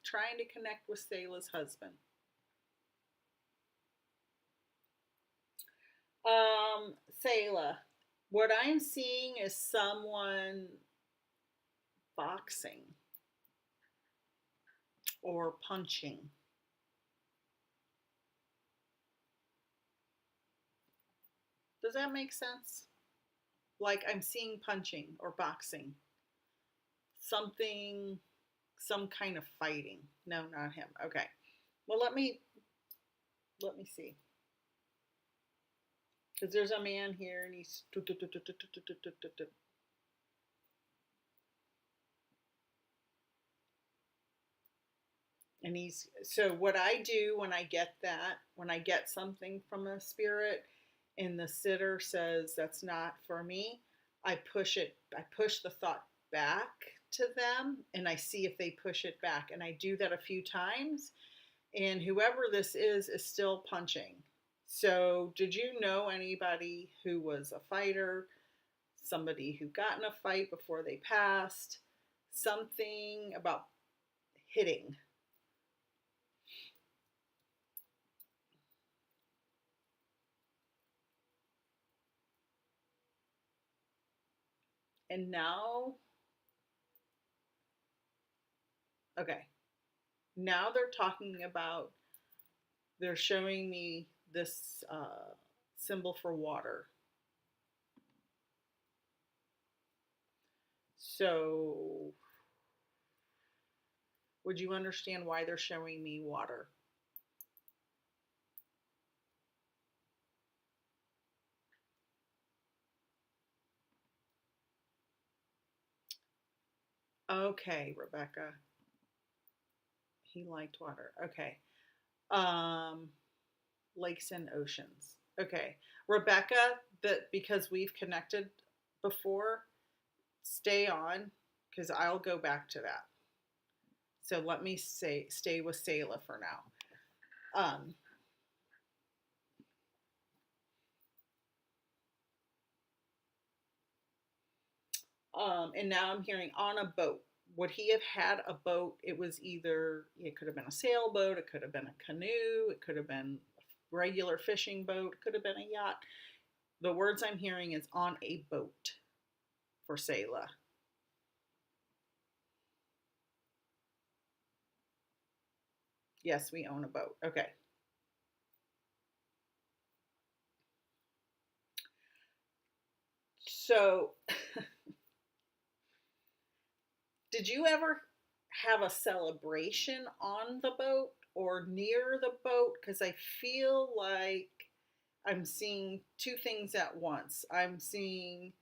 trying to connect with Selah's husband. Selah, what I'm seeing is someone boxing or punching. Does that make sense? Like I'm seeing punching or boxing. Something, some kind of fighting. No, not him. Okay. Well, let me see. Because there's a man here and he's and he's so what I do when I get that, when I get something from a spirit and the sitter says that's not for me, I push the thought back to them and I see if they push it back. And I do that a few times and whoever this is still punching. So, did you know anybody who was a fighter, somebody who got in a fight before they passed, something about hitting? And now, okay, now they're talking about, they're showing me this symbol for water. So, would you understand why they're showing me water? Okay, Rebecca. He liked water. Okay. Um, lakes and oceans. Okay. Rebecca, that because we've connected before, stay on because I'll go back to that. So let me stay with Selah for now. And now I'm hearing on a boat. Would he have had a boat? It was either, it could have been a sailboat, it could have been a canoe, it could have been a regular fishing boat, it could have been a yacht. The words I'm hearing is on a boat for Selah. Yes, we own a boat. Okay. So, did you ever have a celebration on the boat or near the boat? Because I feel like I'm seeing two things at once. I'm seeing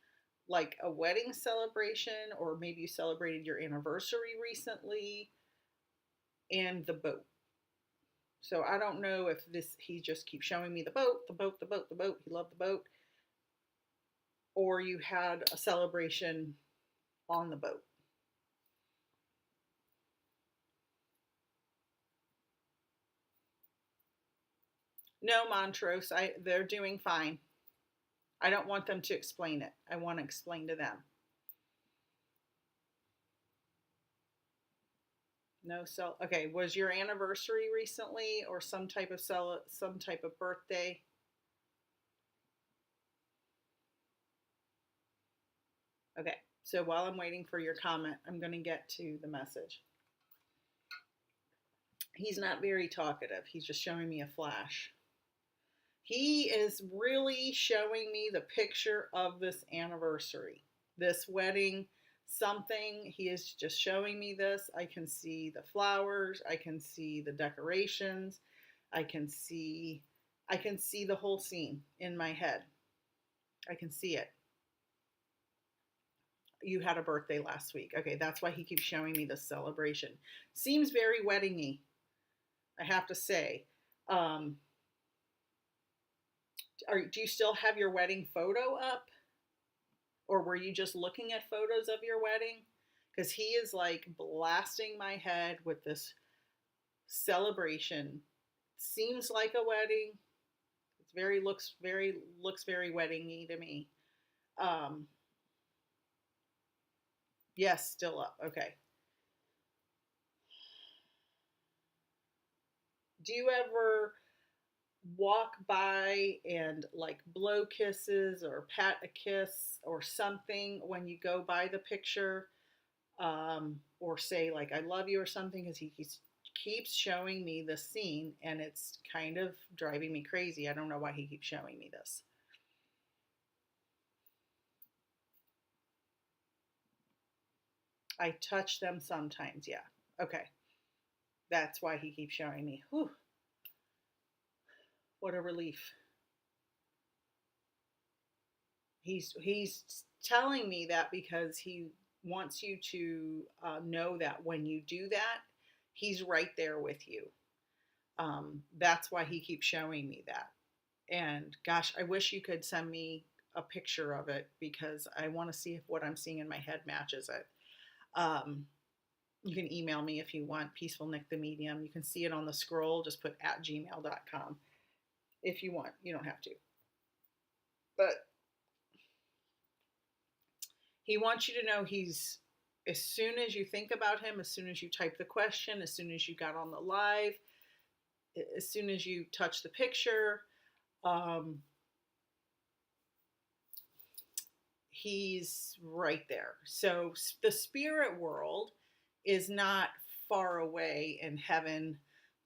like a wedding celebration, or maybe you celebrated your anniversary recently, and the boat. So I don't know if he just keeps showing me the boat, the boat, the boat, the boat. He loved the boat, or you had a celebration on the boat. No, Montrose, they're doing fine. I don't want them to explain it. I want to explain to them. No okay, was your anniversary recently or some type of some type of birthday? Okay. So while I'm waiting for your comment, I'm going to get to the message. He's not very talkative. He's just showing me a flash. He is really showing me the picture of this anniversary, this wedding, something. He is just showing me this. I can see the flowers. I can see the decorations. I can see the whole scene in my head. I can see it. You had a birthday last week. Okay, that's why he keeps showing me this celebration. Seems very wedding-y, I have to say. Do you still have your wedding photo up? Or were you just looking at photos of your wedding? Because he is like blasting my head with this celebration. Seems like a wedding. It's looks very wedding-y to me. Um, Yes, still up. Okay. Do you ever walk by and like blow kisses or pat a kiss or something when you go by the picture, or say like I love you or something? Because keeps showing me this scene and it's kind of driving me crazy. I don't know why he keeps showing me this. I touch them sometimes. Yeah. Okay. That's why he keeps showing me. Whew, what a relief. He's telling me that because he wants you to know that when you do that, he's right there with you. That's why he keeps showing me that. And gosh, I wish you could send me a picture of it because I want to see if what I'm seeing in my head matches it. Um, you can email me if you want, Peaceful Nick the Medium. You can see it on the scroll. Just put @gmail.com if you want. You don't have to. But he wants you to know as soon as you think about him, as soon as you type the question, as soon as you got on the live, as soon as you touch the picture, um, he's right there. So the spirit world is not far away in heaven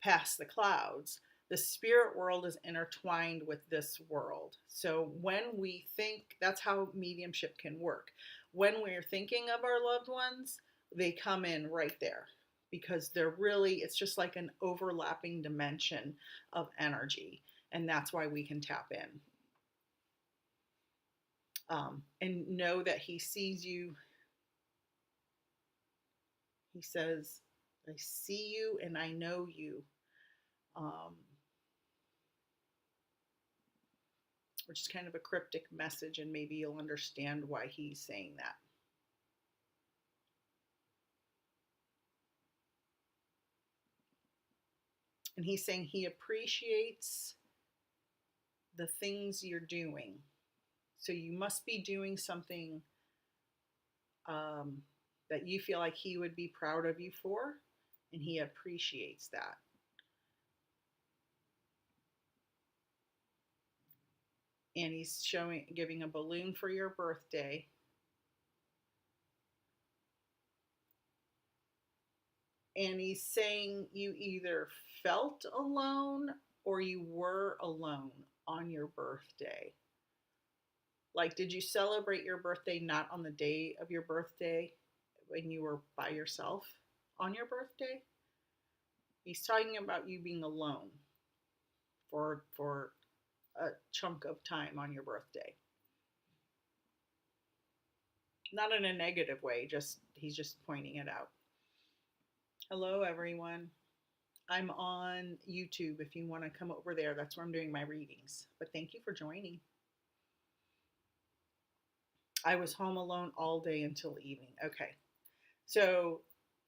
past the clouds. The spirit world is intertwined with this world. So when we think, that's how mediumship can work. When we're thinking of our loved ones, they come in right there because they're really, it's just like an overlapping dimension of energy. And that's why we can tap in. And know that he sees you. He says, I see you and I know you. Um, which is kind of a cryptic message, and maybe you'll understand why he's saying that. And he's saying he appreciates the things you're doing. So you must be doing something that you feel like he would be proud of you for, and he appreciates that. And he's giving a balloon for your birthday. And he's saying you either felt alone or you were alone on your birthday. Like, did you celebrate your birthday not on the day of your birthday when you were by yourself on your birthday? He's talking about you being alone for a chunk of time on your birthday. Not in a negative way, just he's just pointing it out. Hello everyone. I'm on YouTube if you want to come over there. That's where I'm doing my readings. But thank you for joining. I was home alone all day until evening. Okay. So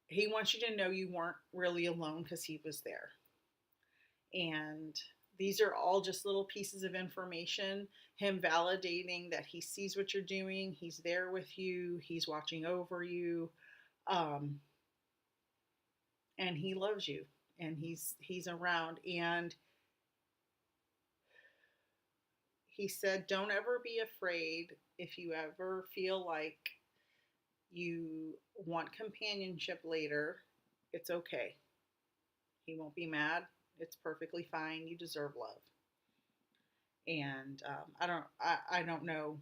he wants you to know you weren't really alone because he was there. And these are all just little pieces of information. Him validating that he sees what you're doing. He's there with you. He's watching over you. And he loves you. And he's around. And he said, don't ever be afraid if you ever feel like you want companionship later. It's okay. He won't be mad. It's perfectly fine. You deserve love. And I don't know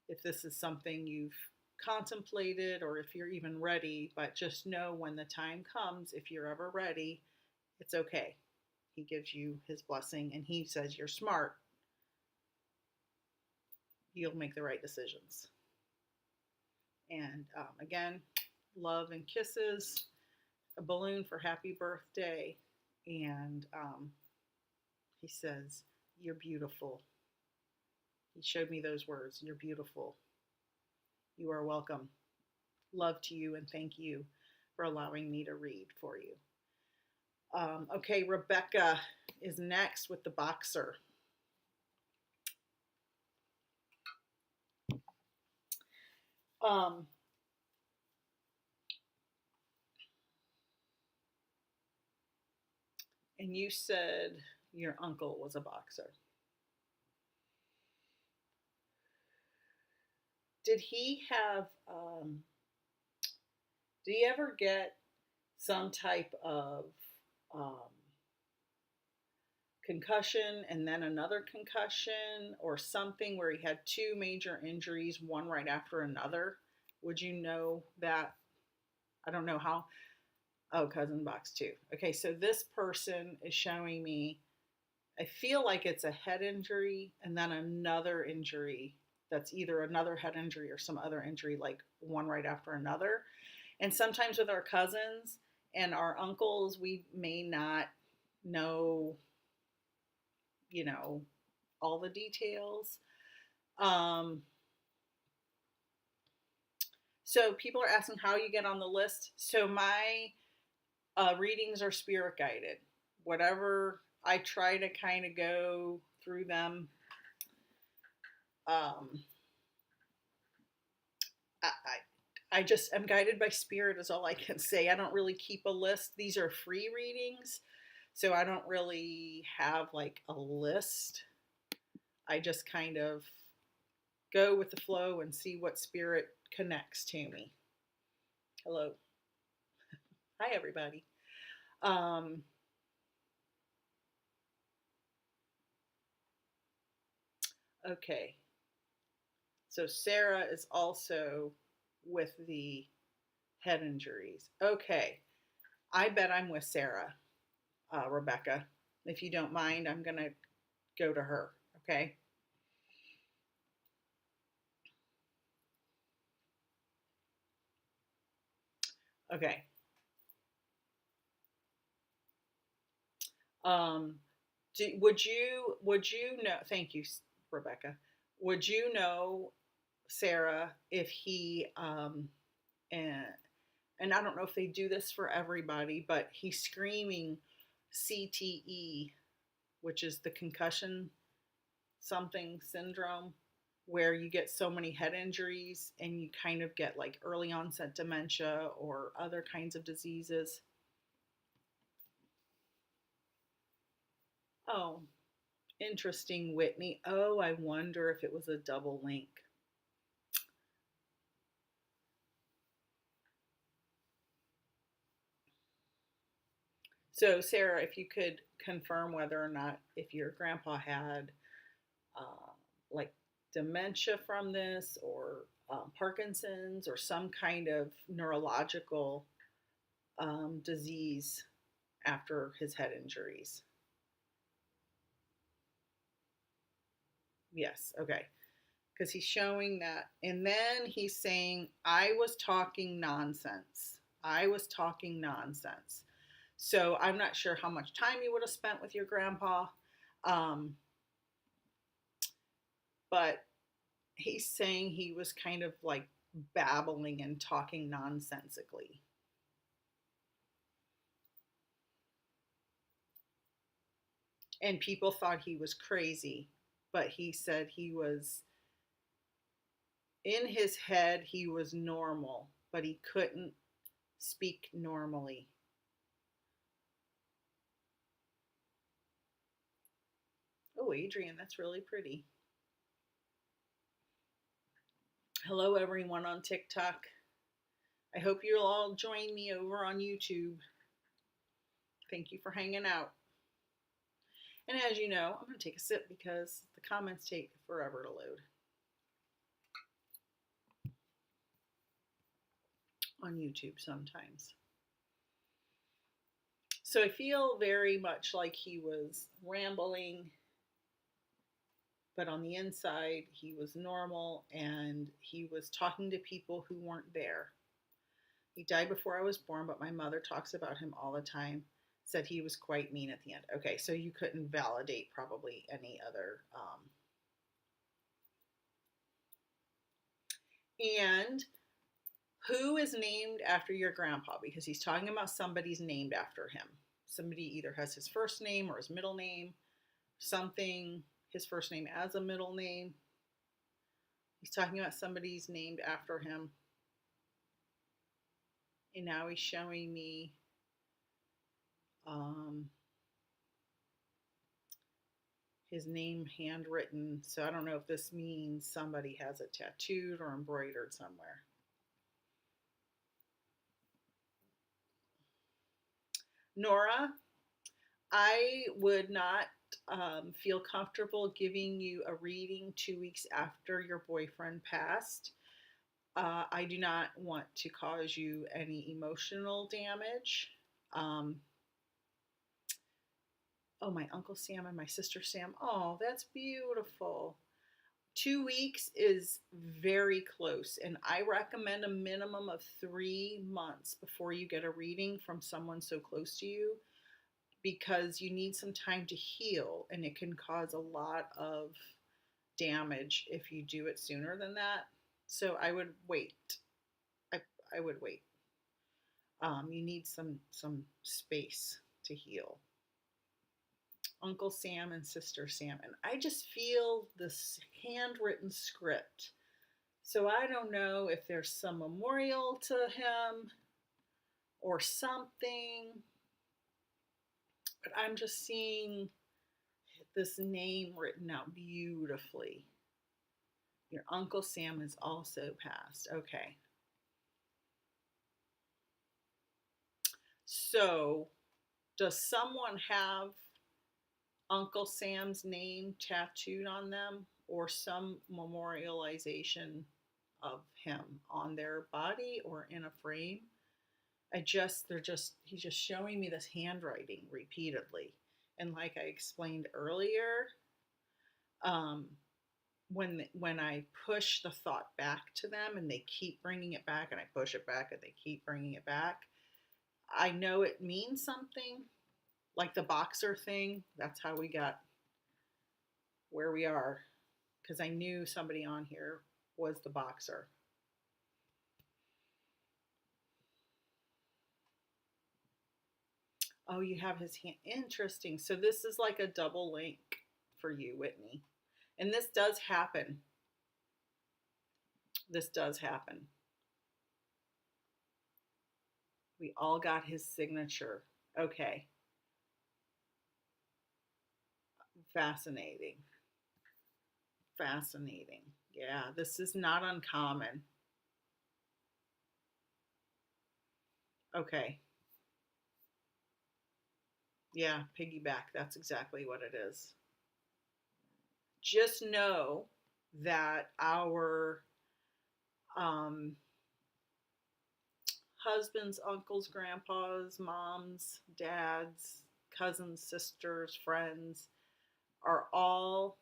if this is something you've contemplated or if you're even ready, but just know when the time comes, if you're ever ready, it's okay. He gives you his blessing and he says you're smart. You'll make the right decisions. And again, love and kisses, a balloon for happy birthday. And he says, you're beautiful. He showed me those words. You're beautiful. You are welcome. Love to you and thank you for allowing me to read for you. Okay, Rebecca is next with the boxer. And you said your uncle was a boxer. Did he have, did he ever get some type of um, concussion and then another concussion or something where he had two major injuries, one right after another? Would you know that? I don't know how. Oh, cousin box two. Okay, so this person is showing me, I feel like it's a head injury and then another injury that's either another head injury or some other injury, like one right after another. And sometimes with our cousins and our uncles, we may not know, you know, all the details. Um, so people are asking how you get on the list. So my readings are spirit guided. Whatever, I try to kind of go through them. Um, I just am guided by spirit is all I can say. I don't really keep a list. These are free readings, so I don't really have like a list. I just kind of go with the flow and see what spirit connects to me. Hello. Hi, everybody. Um, okay. So Sarah is also with the head injuries. Okay. I bet I'm with Sarah, Rebecca. If you don't mind, I'm going to go to her. Okay. Okay. Um, would you know? Thank you, Rebecca. Would you know, Sarah, if he and I don't know if they do this for everybody, but he's screaming CTE, which is the concussion something syndrome, where you get so many head injuries and you kind of get like early onset dementia or other kinds of diseases. Oh, interesting, Whitney. Oh, I wonder if it was a double link. So, Sarah, if you could confirm whether or not if your grandpa had uh, like dementia from this or Parkinson's or some kind of neurological disease after his head injuries. Yes, okay. Because he's showing that. And then he's saying, I was talking nonsense. I was talking nonsense. So I'm not sure how much time you would have spent with your grandpa. Um, but he's saying he was kind of like babbling and talking nonsensically. And people thought he was crazy, but he said he was in his head, he was normal, but he couldn't speak normally. Oh, Adrian, that's really pretty. Hello, everyone on TikTok. I hope you'll all join me over on YouTube. Thank you for hanging out. And as you know, I'm going to take a sip because the comments take forever to load on YouTube sometimes. So I feel very much like he was rambling, but on the inside, he was normal and he was talking to people who weren't there. He died before I was born, but my mother talks about him all the time. Said he was quite mean at the end. Okay, so you couldn't validate probably any other. And who is named after your grandpa? Because he's talking about somebody's named after him. Somebody either has his first name or his middle name, something, his first name as a middle name. He's talking about somebody's named after him. And now he's showing me his name handwritten. So I don't know if this means somebody has it tattooed or embroidered somewhere. Nora, I would not feel comfortable giving you a reading 2 weeks after your boyfriend passed. I do not want to cause you any emotional damage. Um, oh, my Uncle Sam and my sister Sam. Oh, that's beautiful. 2 weeks is very close, and I recommend a minimum of 3 months before you get a reading from someone so close to you, because you need some time to heal, and it can cause a lot of damage if you do it sooner than that. So I would wait. I, I would wait. You need some space to heal. Uncle Sam and Sister Sam, and I just feel this handwritten script. So I don't know if there's some memorial to him or something, but I'm just seeing this name written out beautifully. Your Uncle Sam has also passed. Okay. So, does someone have Uncle Sam's name tattooed on them or some memorialization of him on their body or in a frame? He's just showing me this handwriting repeatedly. And like I explained earlier, um, when I push the thought back to them and they keep bringing it back, and I push it back and they keep bringing it back, I know it means something. Like the boxer thing, that's how we got where we are, because I knew somebody on here was the boxer. Oh, you have his hand. Interesting. So this is like a double link for you, Whitney. And this does happen. This does happen. We all got his signature. Okay. Fascinating. Fascinating. Yeah, this is not uncommon. Okay. Yeah, piggyback. That's exactly what it is. Just know that our um, husbands, uncles, grandpas, moms, dads, cousins, sisters, friends are all,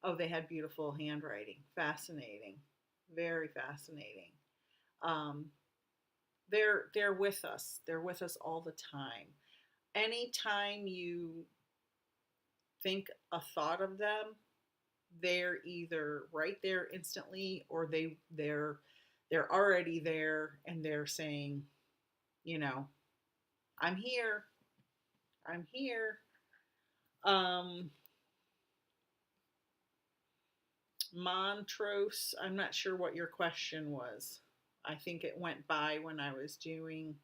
oh, they had beautiful handwriting. Fascinating. Very fascinating. Um, they're with us. They're with us all the time. Anytime you think a thought of them, they're either right there instantly, or they're already there, and they're saying, you know, I'm here. I'm here. Um, Montrose, I'm not sure what your question was. I think it went by when I was doing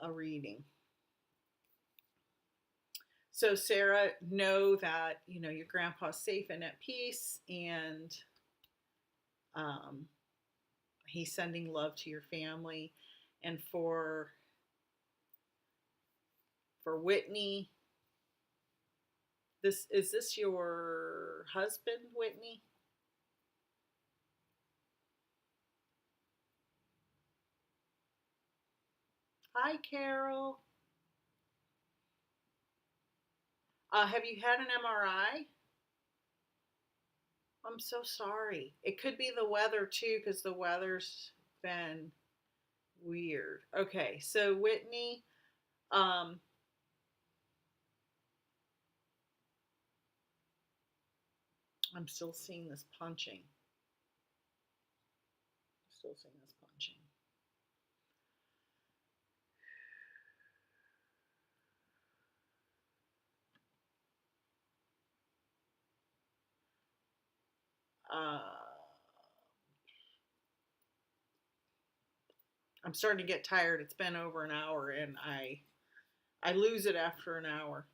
a reading. So, Sarah, know that, you know, your grandpa's safe and at peace, and um, he's sending love to your family. And for Whitney, this your husband, Whitney? Hi, Carol. Have you had an MRI? I'm so sorry. It could be the weather too, because the weather's been weird. Okay, so Whitney, um, I'm still seeing this punching. Still seeing this punching. Uh, I'm starting to get tired. It's been over an hour, and I lose it after an hour.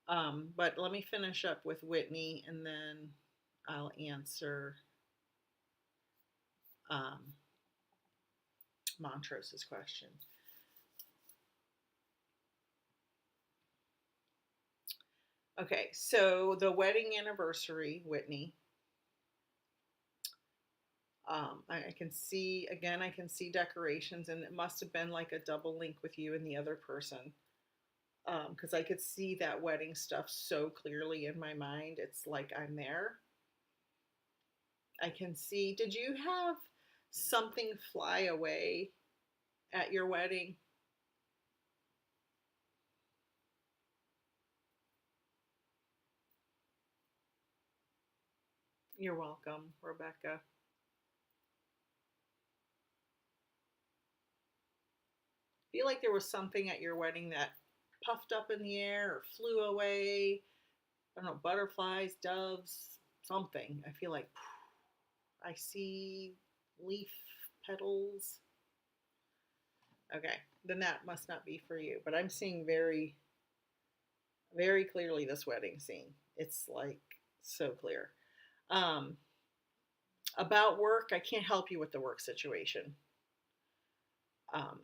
But let me finish up with Whitney and then I'll answer um, Montrose's question. Okay, so the wedding anniversary, Whitney. I can see, again, I can see decorations, and it must have been like a double link with you and the other person. Because I could see that wedding stuff so clearly in my mind. It's like I'm there. I can see. Did you have something fly away at your wedding? You're welcome, Rebecca. I feel like there was something at your wedding that puffed up in the air or flew away. I don't know, butterflies, doves, something. I feel like I see leaf petals. Okay, then that must not be for you. But I'm seeing very, very clearly this wedding scene. It's like so clear. Um, about work, I can't help you with the work situation. Um,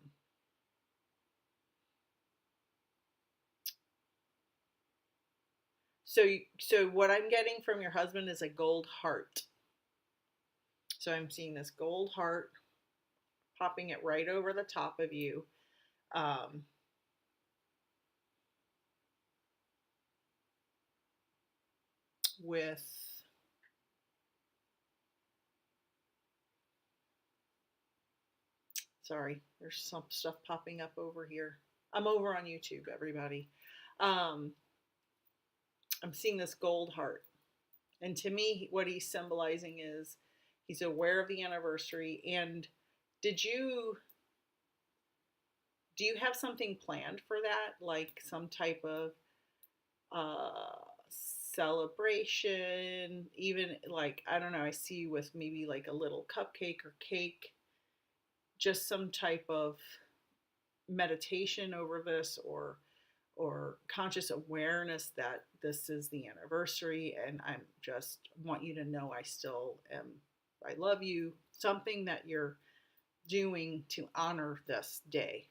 so what I'm getting from your husband is a gold heart. So I'm seeing this gold heart popping it right over the top of you. Um, with sorry, there's some stuff popping up over here. I'm over on YouTube, everybody. Um, I'm seeing this gold heart. And to me, what he's symbolizing is he's aware of the anniversary. And did you do you have something planned for that? Like some type of uh celebration, even like I don't know, I see you with maybe like a little cupcake or cake, just some type of meditation over this or conscious awareness that this is the anniversary and I'm just want you to know I still am I love you, something that you're doing to honor this day.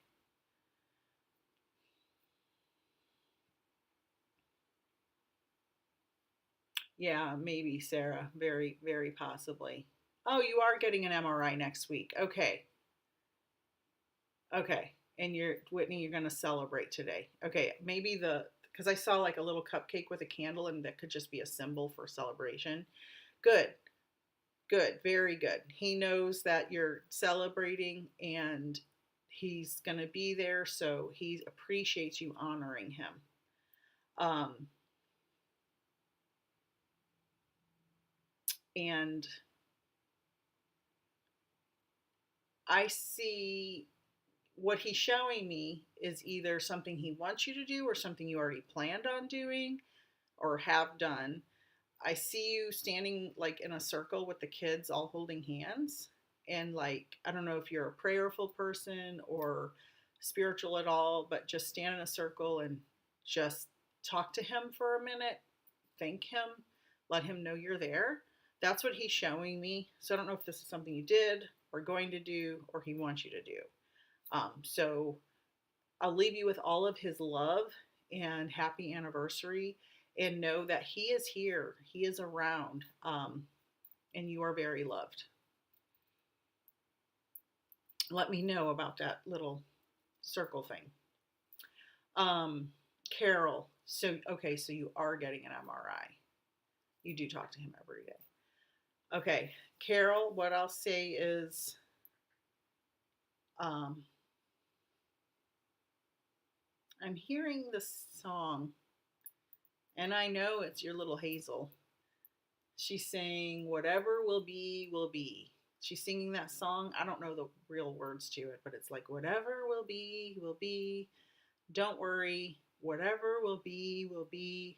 Yeah, maybe Sarah, very very possibly. Oh, you are getting an MRI next week. Okay. Okay. And you're Whitney, you're going to celebrate today. Okay, maybe the because I saw like a little cupcake with a candle and that could just be a symbol for celebration. Good. Good, very good. He knows that you're celebrating and he's going to be there, so he appreciates you honoring him. Um, and I see what he's showing me is either something he wants you to do or something you already planned on doing or have done. I see you standing like in a circle with the kids all holding hands. And like, I don't know if you're a prayerful person or spiritual at all, but just stand in a circle and just talk to him for a minute, thank him, let him know you're there. That's what he's showing me. So I don't know if this is something you did or going to do or he wants you to do. So I'll leave you with all of his love and happy anniversary and know that he is here, he is around, and you are very loved. Let me know about that little circle thing. Um, Carol, so okay, so you are getting an MRI. You do talk to him every day. Okay, Carol, what I'll say is um, I'm hearing this song, and I know it's your little Hazel. She's saying, whatever will be, will be. She's singing that song. I don't know the real words to it, but it's like, whatever will be, will be. Don't worry. Whatever will be, will be.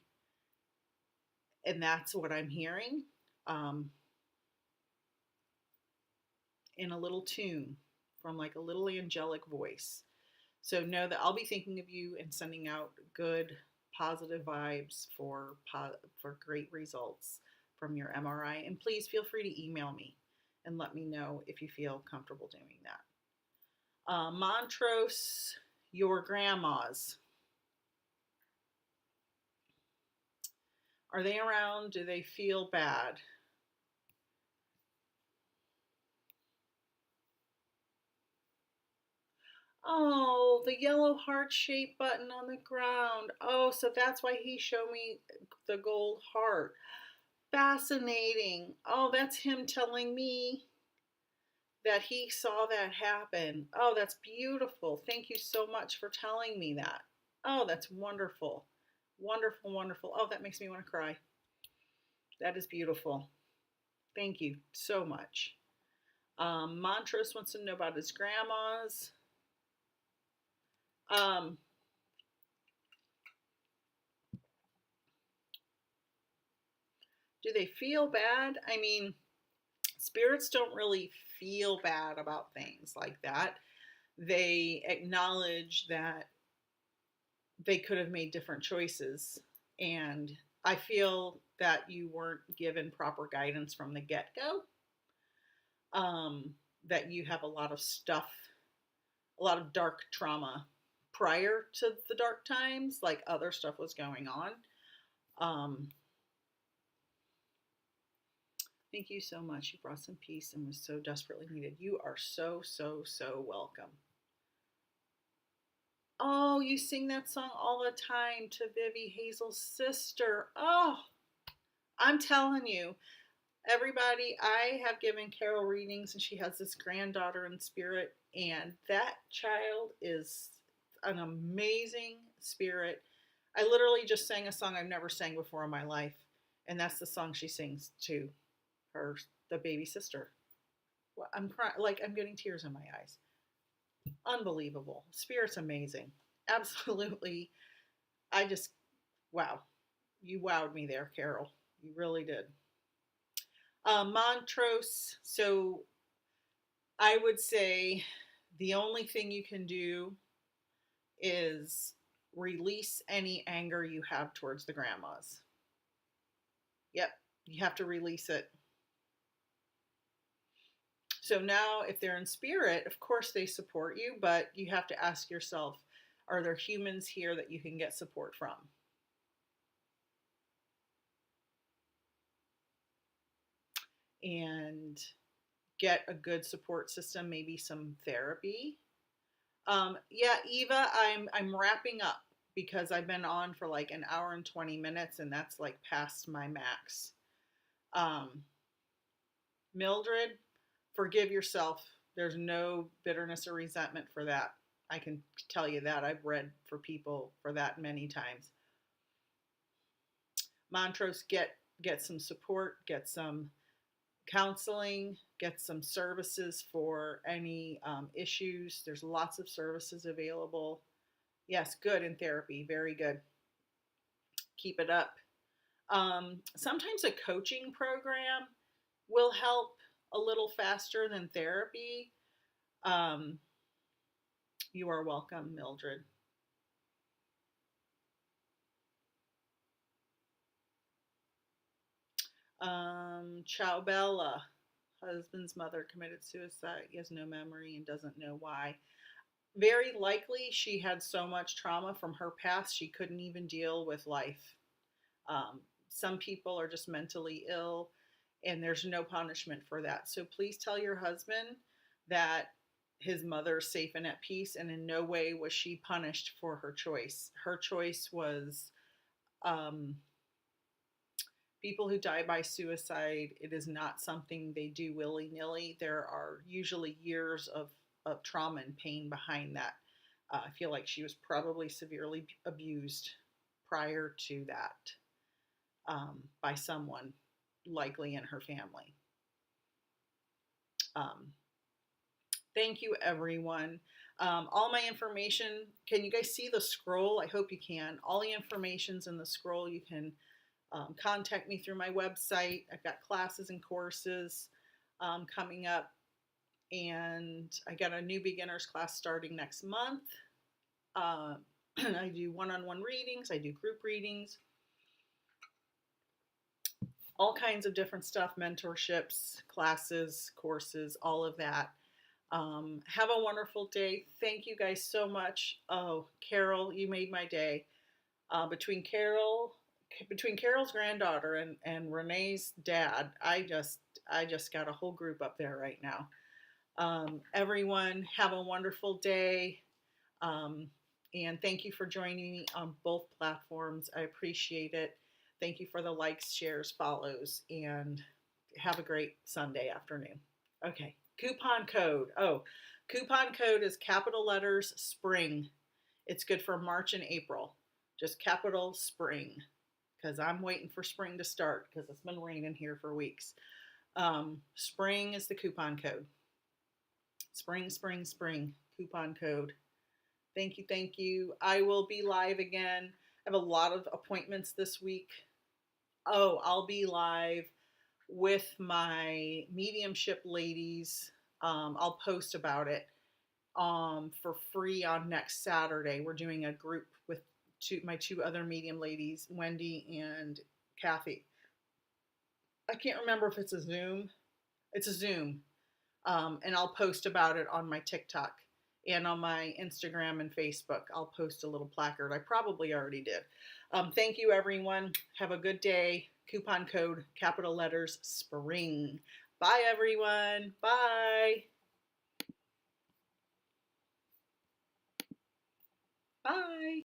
And that's what I'm hearing um, in a little tune from like a little angelic voice. So know that I'll be thinking of you and sending out good, positive vibes for great results from your MRI. And please feel free to email me and let me know if you feel comfortable doing that. Montrose, your grandmas. Are they around? Do they feel bad? Oh, the yellow heart-shaped button on the ground. Oh, so that's why he showed me the gold heart. Fascinating. Oh, that's him telling me that he saw that happen. Oh, that's beautiful. Thank you so much for telling me that. Oh, that's wonderful. Wonderful, wonderful. Oh, that makes me want to cry. That is beautiful. Thank you so much. Montrose wants to know about his grandmas. Um, do they feel bad? I mean, spirits don't really feel bad about things like that. They acknowledge that they could have made different choices. And I feel that you weren't given proper guidance from the get go. That you have a lot of stuff, a lot of dark trauma prior to the dark times, like other stuff was going on. Thank you so much. You brought some peace and was so desperately needed. You are so, so, so welcome. Oh, you sing that song all the time to Vivi, Hazel's sister. Oh, I'm telling you, everybody, I have given Carol readings and she has this granddaughter in spirit, and that child is an amazing spirit. I literally just sang a song I've never sang before in my life, and that's the song she sings to the baby sister. Well, I'm crying, like I'm getting tears in my eyes. Unbelievable. Spirit's amazing. Absolutely. I just, wow. You wowed me there, Carol. You really did. Montrose. So I would say the only thing you can do is release any anger you have towards the grandmas. Yep, you have to release it. So now, if they're in spirit, of course they support you, but you have to ask yourself, are there humans here that you can get support from? And get a good support system, maybe some therapy. Yeah, Eva, I'm wrapping up because I've been on for like an hour and 20 minutes, and that's like past my max. Mildred, forgive yourself. There's no bitterness or resentment for that. I can tell you that. I've read for people for that many times. Montrose, get some support, get some counseling, get some services for any issues. There's lots of services available. Yes, good in therapy. Very good. Keep it up. Sometimes a coaching program will help a little faster than therapy. You are welcome, Mildred. Ciao Bella. Husband's mother committed suicide. He has no memory and doesn't know why. Very likely she had so much trauma from her past she couldn't even deal with life. Some people are just mentally ill and there's no punishment for that. So please tell your husband that his mother's safe and at peace, and in no way was she punished for her choice. Her choice was people who die by suicide, it is not something they do willy-nilly. There are usually years of trauma and pain behind that. I feel like she was probably severely abused prior to that by someone, likely in her family. Thank you, everyone. All my information, can you guys see the scroll? I hope you can. All the information's in the scroll. You can contact me through my website. I've got classes and courses coming up, and I got a new beginners class starting next month. I do one-on-one readings, I do group readings, all kinds of different stuff, mentorships, classes, courses, all of that. Have a wonderful day. Thank you guys so much. Oh, Carol, you made my day. Between Carol's granddaughter and Renee's dad, I just got a whole group up there right now. Everyone, have a wonderful day. Um, and thank you for joining me on both platforms. I appreciate it. Thank you for the likes, shares, follows, and have a great Sunday afternoon. Okay, coupon code. Oh, coupon code is capital letters spring. It's good for March and April. Just capital spring, because I'm waiting for spring to start because it's been raining here for weeks. Spring is the coupon code. Spring, spring, spring, coupon code. Thank you, thank you. I will be live again. I have a lot of appointments this week. Oh, I'll be live with my mediumship ladies. I'll post about it for free on next Saturday. We're doing a group with my two other medium ladies, Wendy and Kathy. I can't remember if it's a Zoom. It's a Zoom. And I'll post about it on my TikTok and on my Instagram and Facebook. I'll post a little placard. I probably already did. Thank you, everyone. Have a good day. Coupon code, capital letters, spring. Bye, everyone. Bye. Bye.